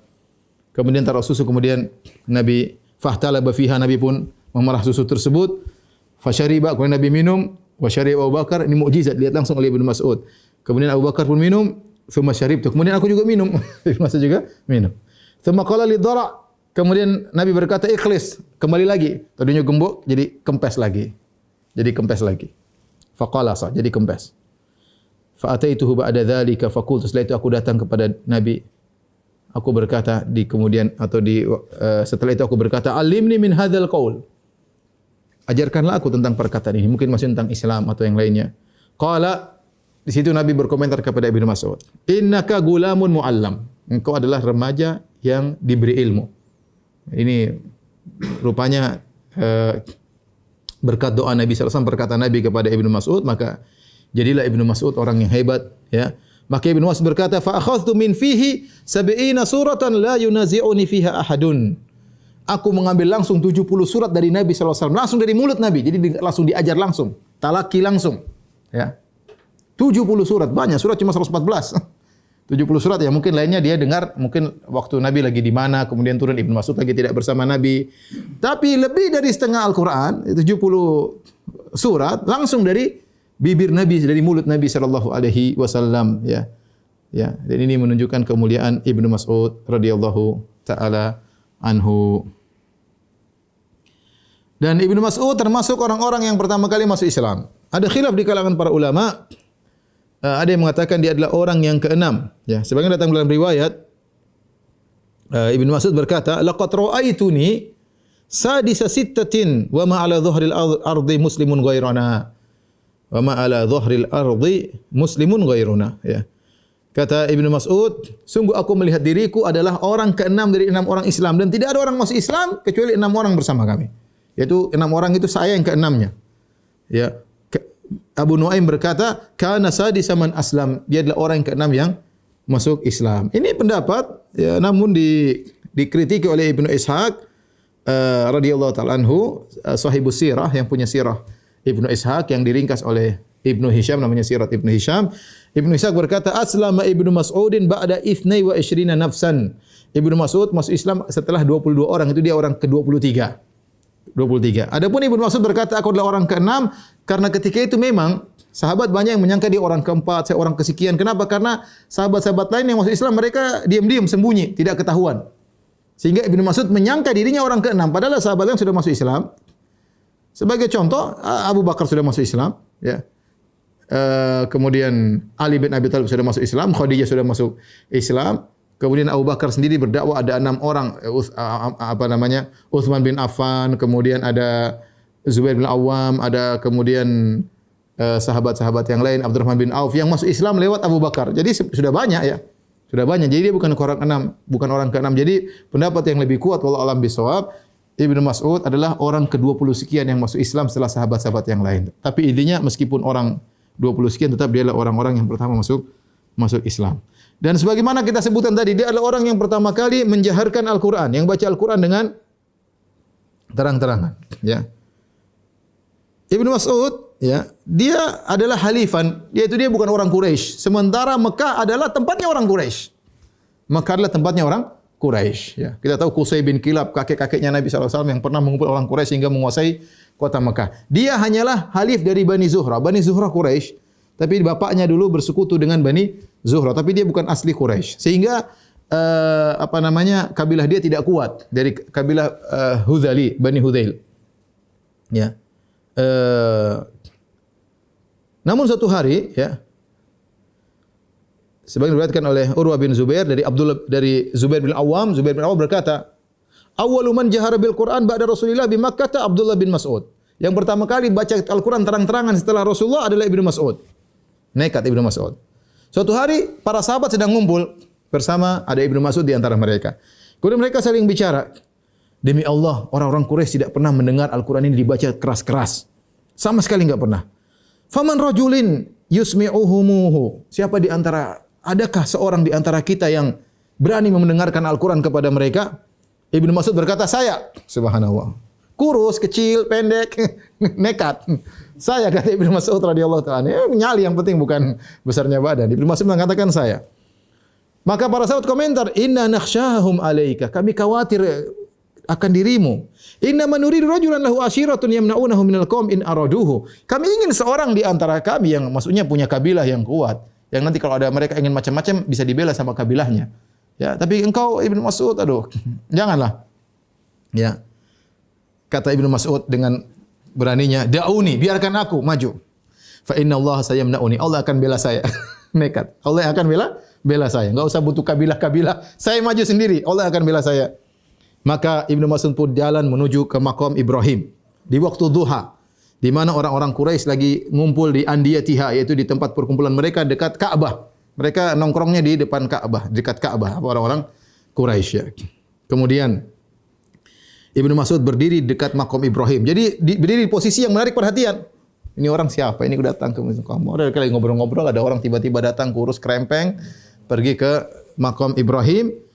Kemudian taruh susu, kemudian Nabi fahtalaba fiha, Nabi pun memerah susu tersebut. Fasyariba, kemudian Nabi minum. Wa syariba Abu Bakar, ini mukjizat, lihat langsung oleh Ibnu Mas'ud. Kemudian Abu Bakar pun minum. Tsumma syaribtu, kemudian aku juga minum. Ibnu Mas'ud juga minum. Tsumma qala li Dara', Kemudian Nabi berkata, "Ikhlis." Kembali lagi. Tadinya gembok jadi kempes lagi. Jadi kempes lagi. Faqalasa, jadi kempes. Fa ataituhu ba'da dzalika faqultu, setelah itu aku datang kepada Nabi. Aku berkata setelah itu aku berkata, "Alimni min hadzal qaul." Ajarkanlah aku tentang perkataan ini. Mungkin masih tentang Islam atau yang lainnya. Qala, di situ Nabi berkomentar kepada Ibnu Mas'ud, "Innaka gulamun muallam." Engkau adalah remaja yang diberi ilmu. Ini rupanya berkat doa Nabi sallallahu alaihi wasallam, perkataan Nabi kepada Ibnu Mas'ud, maka jadilah Ibnu Mas'ud orang yang hebat, ya. Maka Ibnu Mas'ud berkata, "Fa akhadhtu min fihi 70 suratan la yunazi'uni fiha ahadun." Aku mengambil langsung 70 surat dari Nabi sallallahu alaihi wasallam, langsung dari mulut Nabi. Jadi langsung diajar langsung, talaki langsung, ya. 70 surat, banyak surat cuma 114. 70 surat ya, mungkin lainnya dia dengar mungkin waktu Nabi lagi di mana, kemudian turun Ibnu Mas'ud lagi tidak bersama Nabi. Tapi lebih dari setengah Al-Qur'an, 70 surat langsung dari bibir Nabi, dari mulut Nabi sallallahu alaihi wasallam, ya. Ya, dan ini menunjukkan kemuliaan Ibnu Mas'ud radhiyallahu taala anhu. Dan Ibnu Mas'ud termasuk orang-orang yang pertama kali masuk Islam. Ada khilaf di kalangan para ulama. Ada yang mengatakan dia adalah orang yang keenam. Ya, sebagaimana datang dalam riwayat, Ibnu Mas'ud berkata, "Laqad ra'aituni sadisa sittatin wa ma 'ala dhuhril ardi muslimun ghairana." Wa ma 'ala dhuhril ardi muslimun ghairuna, ya. Kata Ibnu Mas'ud, "Sungguh aku melihat diriku adalah orang keenam dari 6 orang Islam dan tidak ada orang masuk Islam kecuali 6 orang bersama kami." Yaitu 6 orang itu saya yang keenamnya. Ya. Abu Nuaim berkata, "Kana sadisa man aslam." Dia adalah orang yang keenam yang masuk Islam. Ini pendapat, ya, namun dikritiki oleh Ibnu Ishaq radhiyallahu taala anhu, sahibus sirah, yang punya sirah Ibnu Ishaq yang diringkas oleh Ibnu Hisham, namanya Sirat Ibnu Hisham. Ibnu Ishaq berkata, "Aslama Ibnu Mas'udin ba'da 22 nafsan." Ibnu Mas'ud masuk Islam setelah 22 orang, itu dia orang ke-23. 23. Adapun Ibnu Mas'ud berkata, "Aku adalah orang ke-6 karena ketika itu memang sahabat banyak yang menyangka dia orang ke-4, saya orang kesekian." Kenapa? Karena sahabat-sahabat lain yang masuk Islam mereka diam-diam sembunyi, tidak ketahuan. Sehingga Ibnu Mas'ud menyangka dirinya orang ke-6 padahal sahabat yang sudah masuk Islam. Sebagai contoh, Abu Bakar sudah masuk Islam, ya. Kemudian Ali bin Abi Thalib sudah masuk Islam, Khadijah sudah masuk Islam. Kemudian Abu Bakar sendiri berdakwah, ada 6 orang, Utsman bin Affan, kemudian ada Zubair bin Awam, ada kemudian sahabat-sahabat yang lain, Abdurrahman bin Auf yang masuk Islam lewat Abu Bakar. Jadi sudah banyak, ya. Sudah banyak. Jadi dia bukan orang ke-6. Jadi pendapat yang lebih kuat wallahu a'lam bishawab, Ibnu Mas'ud adalah orang ke-20 sekian yang masuk Islam setelah sahabat-sahabat yang lain. Tapi intinya meskipun orang 20 sekian tetap dia adalah orang-orang yang pertama masuk Islam. Dan sebagaimana kita sebutkan tadi, dia adalah orang yang pertama kali menjaharkan Al-Quran, yang baca Al-Quran dengan terang-terangan. Ya. Ibnu Mas'ud, ya, dia adalah halifan, yaitu dia bukan orang Quraisy. Sementara Mekah adalah tempatnya orang Quraisy. Mekah adalah tempatnya orang Quraisy. Ya. Kita tahu Qusay bin Kilab, kakek-kakeknya Nabi SAW yang pernah mengumpul orang Quraisy hingga menguasai kota Mekah. Dia hanyalah halif dari Bani Zuhra. Bani Zuhra Quraisy. Tapi bapaknya dulu bersekutu dengan Bani Zuhra, tapi dia bukan asli Quraisy. Sehingga kabilah dia tidak kuat dari kabilah Hudhali, Bani Hudhail. Ya. Namun suatu hari, ya, sebagaimana diriwayatkan oleh Urwah bin Zubair dari Zubair bin Awam berkata, "Awwalu man jahara bil Qur'an ba'da Rasulillah bi Makkah Abdullah bin Mas'ud." Yang pertama kali baca Al-Qur'an terang-terangan setelah Rasulullah adalah Ibnu Mas'ud. Nekat Ibnu Mas'ud. Suatu hari para sahabat sedang ngumpul bersama, ada Ibnu Mas'ud di antara mereka. Kemudian mereka saling bicara. Demi Allah, orang-orang Quraisy tidak pernah mendengar Al-Qur'an ini dibaca keras-keras. Sama sekali enggak pernah. Faman rajulin yusmi'uhumuhu. Adakah seorang di antara kita yang berani mendengarkan Al-Qur'an kepada mereka? Ibnu Mas'ud berkata, "Saya." Subhanallah. Kurus, kecil, pendek, nekat. Saya, kata Ibnu Mas'ud radhiyallahu ta'ala. Nyali yang penting bukan besarnya badan. Ibnu Mas'ud mengatakan saya. Maka para sahabat komentar, "Inna nakhsyahum alaika." Kami khawatir akan dirimu. "Inna man nuridu rajulan lahu ashiratun yamna'unahu minal qaum in araduhu." Kami ingin seorang di antara kami yang maksudnya punya kabilah yang kuat, yang nanti kalau ada mereka ingin macam-macam bisa dibela sama kabilahnya. Ya, tapi engkau Ibnu Mas'ud, aduh, janganlah. Ya. Kata Ibnu Mas'ud dengan beraninya, "Da'uni, biarkan aku maju. Fa inna Allah sayamna'uni." Allah akan bela saya. Nekat. Allah akan bela saya. Enggak usah butuh kabilah-kabilah. Saya maju sendiri. Allah akan bela saya. Maka Ibnu Mas'ud pun jalan menuju ke makam Ibrahim di waktu duha, di mana orang-orang Quraisy lagi ngumpul di Andiyatiha, yaitu di tempat perkumpulan mereka dekat Ka'bah. Mereka nongkrongnya di depan Ka'bah, dekat Ka'bah, orang-orang Quraisy ya. Kemudian Ibnu Mas'ud berdiri dekat makam Ibrahim. Jadi berdiri di posisi yang menarik perhatian. Ini orang siapa? Ini datang ke kamu. Ada kali ngobrol-ngobrol, ada orang tiba-tiba datang kurus krempeng, pergi ke makam Ibrahim.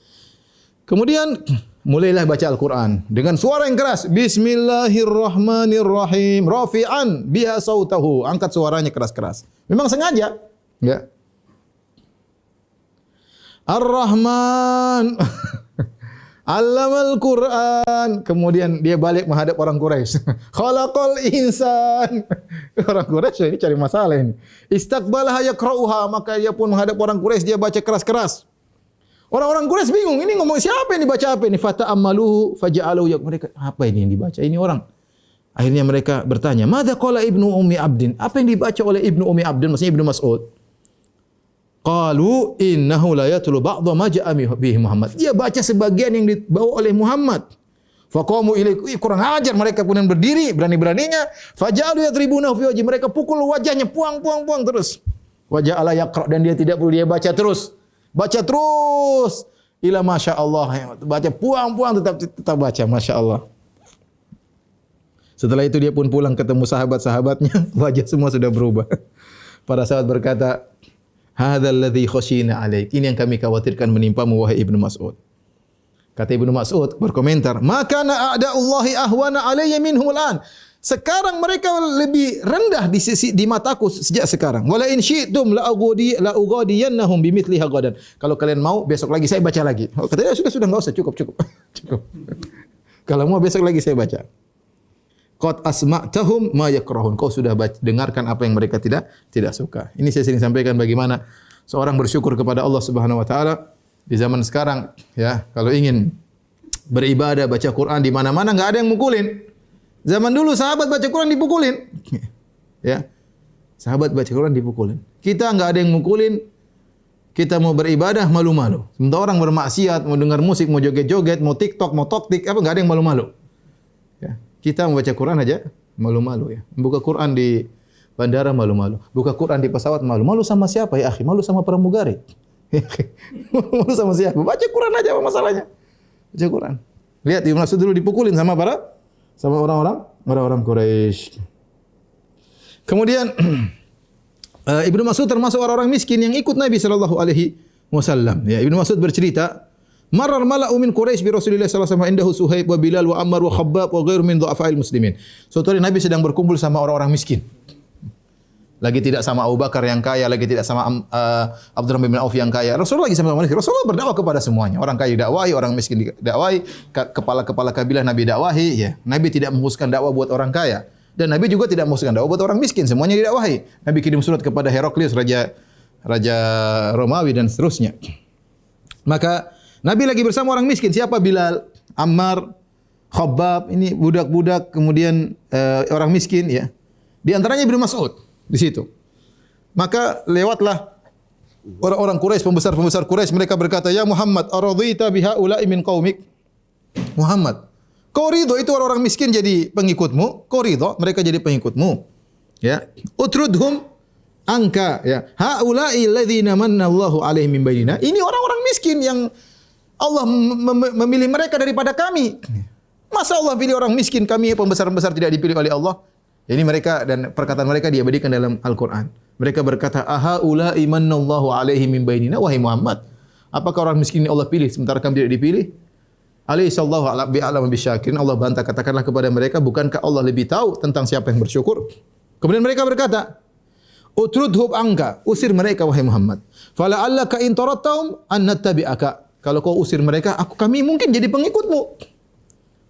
Kemudian mulailah baca Al-Quran dengan suara yang keras. Bismillahirrahmanirrahim. Rafi'an biha sautahu. Angkat suaranya keras-keras. Memang sengaja. Ya. Ar-Rahman. Allamal Quran. Kemudian dia balik menghadap orang Quraisy. Khalaqal insan. Orang Quraisy ini cari masalah ini. Istaqbalaha yaqra'uha, maka dia pun menghadap orang Quraisy, dia baca keras-keras. Orang-orang Quraisy bingung, ini ngomong siapa yang dibaca apa ini? Fata'ammaluhu faja'alu yak, mereka apa ini yang dibaca ini orang? Akhirnya mereka bertanya, "Madza qala Ibnu Ummi Abdin?" Apa yang dibaca oleh Ibnu Ummi Abdin, maksudnya Ibnu Mas'ud? Qalu innahu la yatlu ba'dha ma ja'a bihi Muhammad. Dia baca sebagian yang dibawa oleh Muhammad. Faqamu ilaihi, kurang ajar, mereka kemudian berdiri berani-beraninya, faja'alu yadribuna fi wajhi, mereka pukul wajahnya, puang terus. Wajah ala yaqra, dan dia tidak perlu dia baca terus. Baca terus ila masya Allah, baca puang tetap baca, masya Allah. Setelah itu dia pun pulang ketemu sahabat-sahabatnya, wajah semua sudah berubah. Para sahabat berkata, "Hadzal ladzi khasyina alaik." Ini yang kami khawatirkan menimpamu wahai Ibnu Mas'ud. Kata Ibnu Mas'ud berkomentar, "Maka a'da'ullahi ahwana alayya minhum al'an." Sekarang mereka lebih rendah di mataku sejak sekarang. Wala in syi'tum la ughadiyannahum bimithliha ghadan. Kalau kalian mau besok lagi saya baca lagi. Oh, katanya sudah enggak usah, cukup. Cukup. Kalau mau besok lagi saya baca. Qad asma'tahum ma yakrahun. Kau sudah dengarkan apa yang mereka tidak suka. Ini saya sering sampaikan bagaimana seorang bersyukur kepada Allah Subhanahu wa taala di zaman sekarang ya. Kalau ingin beribadah baca Quran di mana-mana enggak ada yang mukulin. Zaman dulu sahabat baca Quran dipukulin. Ya. Sahabat baca Quran dipukulin. Kita enggak ada yang mukulin. Kita mau beribadah malu-malu. Sementara orang bermaksiat, mau dengar musik, mau joget-joget, mau TikTok, mau toktik, apa enggak ada yang malu-malu. Ya. Kita membaca Quran aja malu-malu ya. Buka Quran di bandara malu-malu. Buka Quran di pesawat malu. Malu sama siapa ya, akhi? Malu sama pramugari. Malu sama siapa? Baca Quran aja, apa masalahnya? Baca Quran. Lihat Ibnu Mas'ud dulu dipukulin sama orang-orang Quraisy. Kemudian Ibnu Mas'ud termasuk orang-orang miskin yang ikut Nabi sallallahu alaihi wasallam. Ya, Ibnu Mas'ud bercerita, "Marar mala'u min Quraisy bi Rasulillah sallallahu alaihi wasallam indahu Suhaib wa Bilal wa Ammar wa Khabbab wa ghairu min du'afa'il muslimin." Suatu hari Nabi sedang berkumpul sama orang-orang miskin. Lagi tidak sama Abu Bakar yang kaya, lagi tidak sama Abdurrahman bin Auf yang kaya. Rasulullah lagi sama mereka. Rasulullah berdakwah kepada semuanya. Orang kaya didakwahi, orang miskin didakwahi, kepala-kepala kabilah Nabi dakwahi, ya. Nabi tidak mengkhususkan dakwah buat orang kaya dan Nabi juga tidak mengkhususkan dakwah buat orang miskin, semuanya didakwahi. Nabi kirim surat kepada Heraklius, raja Romawi dan seterusnya. Maka Nabi lagi bersama orang miskin, siapa? Bilal, Ammar, Khabbab, ini budak-budak, kemudian orang miskin ya. Di antaranya Ibnu Mas'ud di situ. Maka lewatlah orang-orang Quraisy, pembesar-pembesar Quraisy, mereka berkata, "Ya Muhammad, aradhita bihaula'i min qaumik?" Muhammad, kau ridho itu orang-orang miskin jadi pengikutmu? Kau ridho mereka jadi pengikutmu? Ya. Utrudhum angka, ya. Haula'i alladzina manna Allahu 'alaihim min bainina. Ini orang-orang miskin yang Allah memilih mereka daripada kami. Masa Allah pilih orang miskin, kami pembesar-pembesar tidak dipilih oleh Allah? Ini mereka, dan perkataan mereka diabadikan dalam Al-Quran. Mereka berkata, "Ahaula'i manallahu 'alaihim min bainina." Wahai Muhammad, apakah orang miskin ini Allah pilih sementara kami tidak dipilih? Alayhi sallallahu bi'alam bisyakirin. Allah bantah, katakanlah kepada mereka, bukankah Allah lebih tahu tentang siapa yang bersyukur? Kemudian mereka berkata, "Utrudhum angka." Usir mereka wahai Muhammad. "Fala'allaka in tarattahum an nattabi'aka." Kalau kau usir mereka, kami mungkin jadi pengikutmu.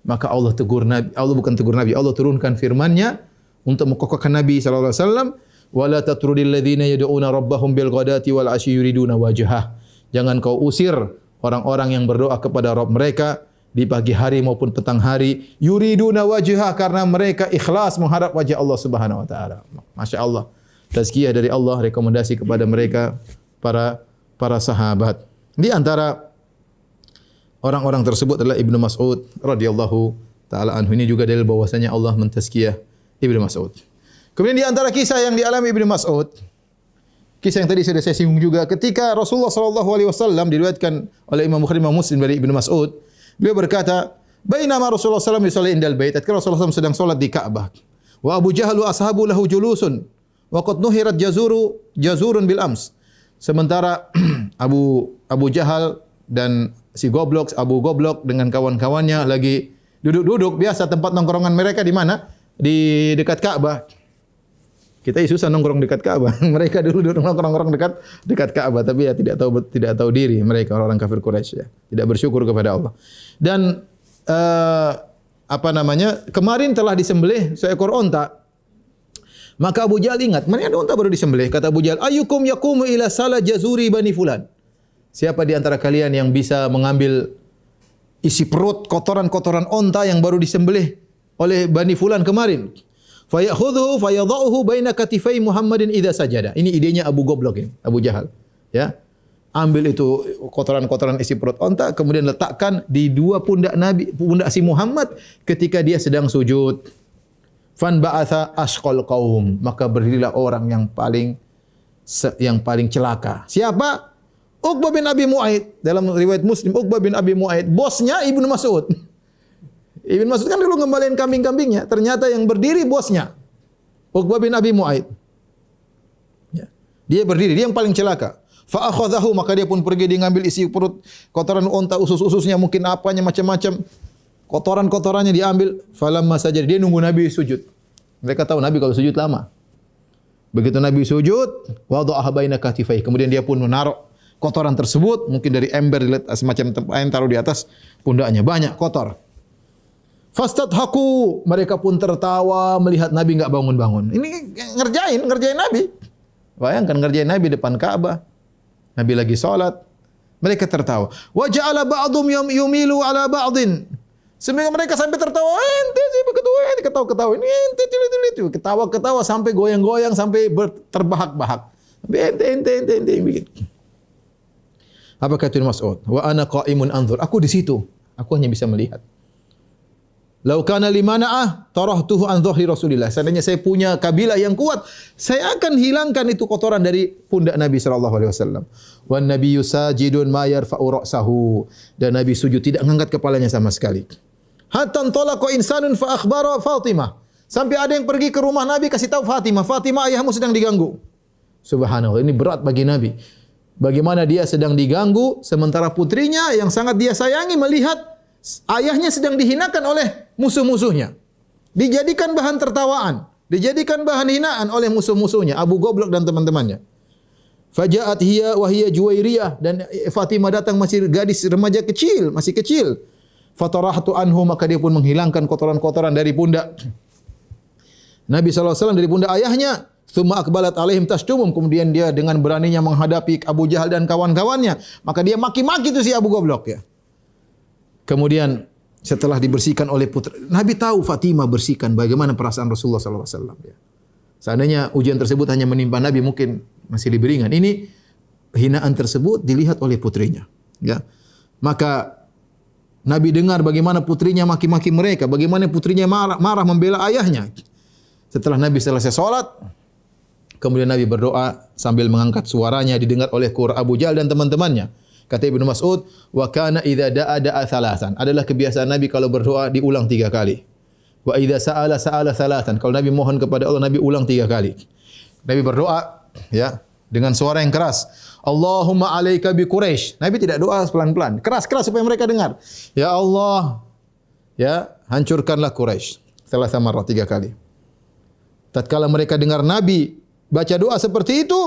Maka Allah tegur Nabi, Allah turunkan firman-Nya untuk mengokohkan Nabi sallallahu alaihi wasallam, "Wala tatrudil ladzina yad'una rabbahum bil ghadati wal 'ashyi yuriduna wajhah." Jangan kau usir orang-orang yang berdoa kepada Rabb mereka di pagi hari maupun petang hari, yuriduna wajhah, karena mereka ikhlas menghadap wajah Allah Subhanahu wa taala. Masya Allah. Tazkiyah dari Allah, rekomendasi kepada mereka para sahabat. Di antara orang-orang tersebut adalah Ibnu Mas'ud radhiyallahu taala anhu. Ini juga dalil bahwasanya Allah mentazkiyah Ibnu Mas'ud. Kemudian di antara kisah yang dialami Ibnu Mas'ud, kisah yang tadi sudah saya singgung juga, ketika Rasulullah sallallahu alaihi wasallam, diriwayatkan oleh Imam Bukhari Imam Muslim dari Ibnu Mas'ud, beliau berkata, "Bainama Rasulullah sallallahu alaihi wasallam yusalli indal bait." Ketika Rasulullah SAW sedang salat di Ka'bah. Wa Abu Jahal wa ashabu lahu julusun wa qad nuhirat jazurun bil ams. Sementara Abu Jahal dan si goblok, Abu Goblok dengan kawan-kawannya lagi duduk-duduk, biasa tempat nongkrongan mereka di mana? Di dekat Ka'bah. Kita susah nongkrong dekat Ka'bah. Mereka dulu nongkrong dekat Ka'bah, tapi ya tidak tahu diri mereka orang kafir Quraisy ya. Tidak bersyukur kepada Allah. Dan kemarin telah disembelih seekor onta. Maka Abu Jahal ingat, mana ada onta baru disembelih. Kata Abu Jahal, "Ayyukum yaqumu ila salah jazuri bani fulan." Siapa di antara kalian yang bisa mengambil isi perut kotoran-kotoran onta yang baru disembelih oleh Bani Fulan kemarin? Fayakhudhu fayadha'uhu baina katifai Muhammadin idza sajada. Ini idenya Abu Goblok ini, Abu Jahal. Ya. Ambil itu kotoran-kotoran isi perut onta, kemudian letakkan di dua pundak si Muhammad ketika dia sedang sujud. Fan ba'atha ashqal qaum. Maka berdirilah orang yang paling celaka. Siapa? Uqbah bin Abi Mu'aid. Dalam riwayat Muslim, Uqbah bin Abi Mu'aid, bosnya Ibnu Mas'ud. Ibnu Mas'ud kan dulu ngembaliin kambing-kambingnya, ternyata yang berdiri bosnya, Uqbah bin Abi Mu'aid. Ya. Dia berdiri, dia yang paling celaka. Fa akhadhahu, maka dia pun pergi, dia ngambil isi perut kotoran unta, usus-ususnya, mungkin apanya macam-macam. Kotoran-kotorannya diambil. Falamma sajada, dia nunggu Nabi sujud. Mereka tahu Nabi kalau sujud lama. Begitu Nabi sujud, wada'aha baina katifai, kemudian dia pun menaruh kotoran tersebut, mungkin dari ember, semacam ayam, taruh di atas pundaknya, banyak kotor. Fastadhaku, mereka pun tertawa melihat Nabi enggak bangun-bangun. Ini ngerjain Nabi. Bayangkan ngerjain Nabi depan Ka'bah. Nabi lagi salat, mereka tertawa. Wa ja'ala ba'dhum yumilu 'ala ba'dhin. Sehingga mereka sampai tertawa, ente sih ente ketawa-ketawa, ini ente cilik-cilik, ketawa-ketawa sampai goyang-goyang, sampai terbahak-bahak. Ente bikin. Apa kata Ibnu Mas'ud? Wa ana qa'imun anzur. Aku di situ. Aku hanya bisa melihat. Lau kana limana'ah tarahtuhu an dhahri Rasulillah. Seandainya saya punya kabilah yang kuat, saya akan hilangkan itu kotoran dari pundak Nabi sallallahu alaihi wasallam. Wan nabiyyu sajidun ma yarfa'u ra'sahu. Dan Nabi sujud tidak mengangkat kepalanya sama sekali. Hatta talaqa insanun fa akhbara Fatimah. Sampai ada yang pergi ke rumah Nabi kasih tahu Fatimah, "Fatimah, ayahmu sedang diganggu." Subhanallah, ini berat bagi Nabi. Bagaimana dia sedang diganggu sementara putrinya yang sangat dia sayangi melihat ayahnya sedang dihinakan oleh musuh-musuhnya. Dijadikan bahan tertawaan, dijadikan bahan hinaan oleh musuh-musuhnya, Abu Goblok dan teman-temannya. Faja'at hiya wa hiya Juwairiyah, dan Fatimah datang masih gadis remaja kecil, masih kecil. Fatarahtu anhu, maka dia pun menghilangkan kotoran-kotoran dari pundak Nabi SAW, dari pundak ayahnya. Tsumma aqbalat alaihim tastumum, kemudian dia dengan beraninya menghadapi Abu Jahal dan kawan-kawannya, maka dia maki-maki itu si Abu Goblok ya. Kemudian setelah dibersihkan oleh putra, Nabi tahu Fatimah bersihkan, bagaimana perasaan Rasulullah SAW ya. Seandainya ujian tersebut hanya menimpa Nabi, mungkin masih lebih ringan. Ini hinaan tersebut dilihat oleh putrinya ya. Maka Nabi dengar bagaimana putrinya maki-maki mereka, bagaimana putrinya marah membela ayahnya. Setelah Nabi selesai salat, kemudian Nabi berdoa sambil mengangkat suaranya, didengar oleh Abu Jahal dan teman-temannya. Kata Ibnu Mas'ud, "Wa kana idza da'a thalathan." Adalah kebiasaan Nabi kalau berdoa diulang 3 kali. Wa idza sa'ala thalathan. Kalau Nabi mohon kepada Allah, Nabi ulang 3 kali. Nabi berdoa ya dengan suara yang keras. Allahumma 'alaika bi Quraisy. Nabi tidak doa pelan-pelan, keras-keras supaya mereka dengar. Ya Allah, ya hancurkanlah Quraisy. Thalatha marrat, 3 kali. Tatkala mereka dengar Nabi baca doa seperti itu,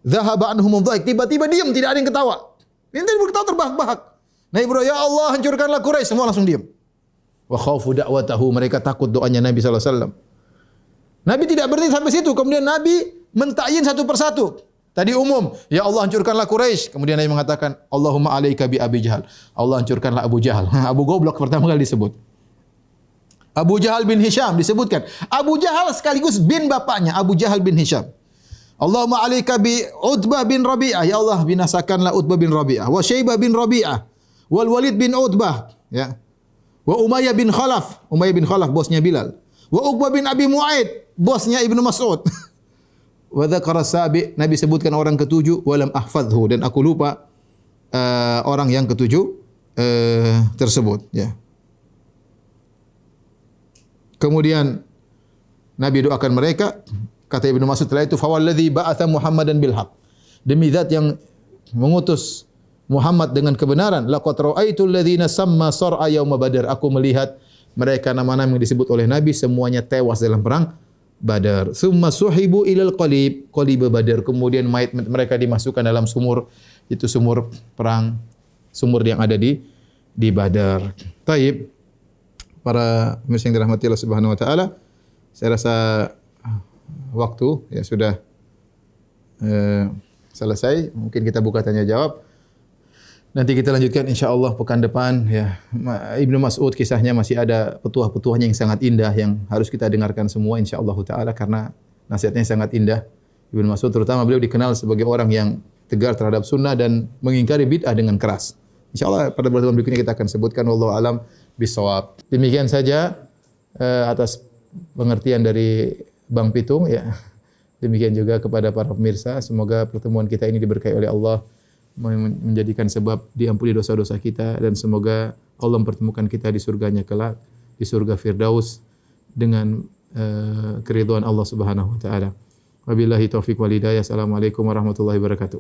dhahaba anhum dhaik, tiba-tiba diam, tidak ada yang ketawa. Ini tadi berketawa terbahak-bahak. Nabi berdoa, "Ya Allah, hancurkanlah Quraisy." Semua langsung diam. Wa khaufu da'watahu, mereka takut doanya Nabi sallallahu alaihi wasallam. Nabi tidak berhenti sampai situ, kemudian Nabi mentakyin satu persatu. Tadi umum, ya Allah hancurkanlah Quraisy. Kemudian Nabi mengatakan, Allahumma alaika bi Abi Jahal. Allah hancurkanlah Abu Jahal. Abu Goblok pertama kali disebut. Abu Jahal bin Hisham disebutkan. Abu Jahal sekaligus bin bapaknya, Abu Jahal bin Hisham. Allahumma alaika bi Utbah bin Rabi'ah. Ya Allah binasakanlah Utbah bin Rabi'ah. Wa Syaibah bin Rabi'ah. Wal Walid bin Utbah. Ya. Wa Umayyah bin Khalaf. Umayyah bin Khalaf bosnya Bilal. Wa Uqbah bin Abi Mu'aid bosnya Ibnu Mas'ud. Wa dzakara sabi, Nabi sebutkan orang ketujuh, walam ahfadhu, dan aku lupa orang yang ketujuh tersebut, ya. Kemudian Nabi doakan mereka, kata Ibnu Mas'ud setelah itu, fawalladzi ba'atha Muhammadan bil haqq, demi zat yang mengutus Muhammad dengan kebenaran, laqad ra'aitul ladzina samma sar'a yauma badar, aku melihat mereka nama-nama yang disebut oleh Nabi semuanya tewas dalam perang Badar. Summa suhibu ilal qalib, qalib Badar. Kemudian mayat mereka dimasukkan dalam sumur, itu sumur perang, sumur yang ada di Badar. Taib. Para pemirsa yang dirahmati Allah Subhanahu wa taala, saya rasa waktu ya sudah selesai. Mungkin kita buka tanya jawab. Nanti kita lanjutkan insyaallah pekan depan, ya. Ibnu Mas'ud kisahnya masih ada petuah-petuahnya yang sangat indah yang harus kita dengarkan semua insyaallah taala karena nasihatnya sangat indah. Ibnu Mas'ud terutama beliau dikenal sebagai orang yang tegar terhadap sunnah dan mengingkari bid'ah dengan keras. Insyaallah pada pertemuan berikutnya kita akan sebutkan, wallahu alam bisawab. Demikian saja atas pengertian dari Bang Pitung, ya. Demikian juga kepada para pemirsa, semoga pertemuan kita ini diberkahi oleh Allah, menjadikan sebab diampuni dosa-dosa kita, dan semoga Allah mempertemukan kita di surganya kelak, di surga Firdaus dengan keridhaan Allah Subhanahu wa taala. Wabillahi taufiq wal hidayah. Assalamualaikum warahmatullahi wabarakatuh.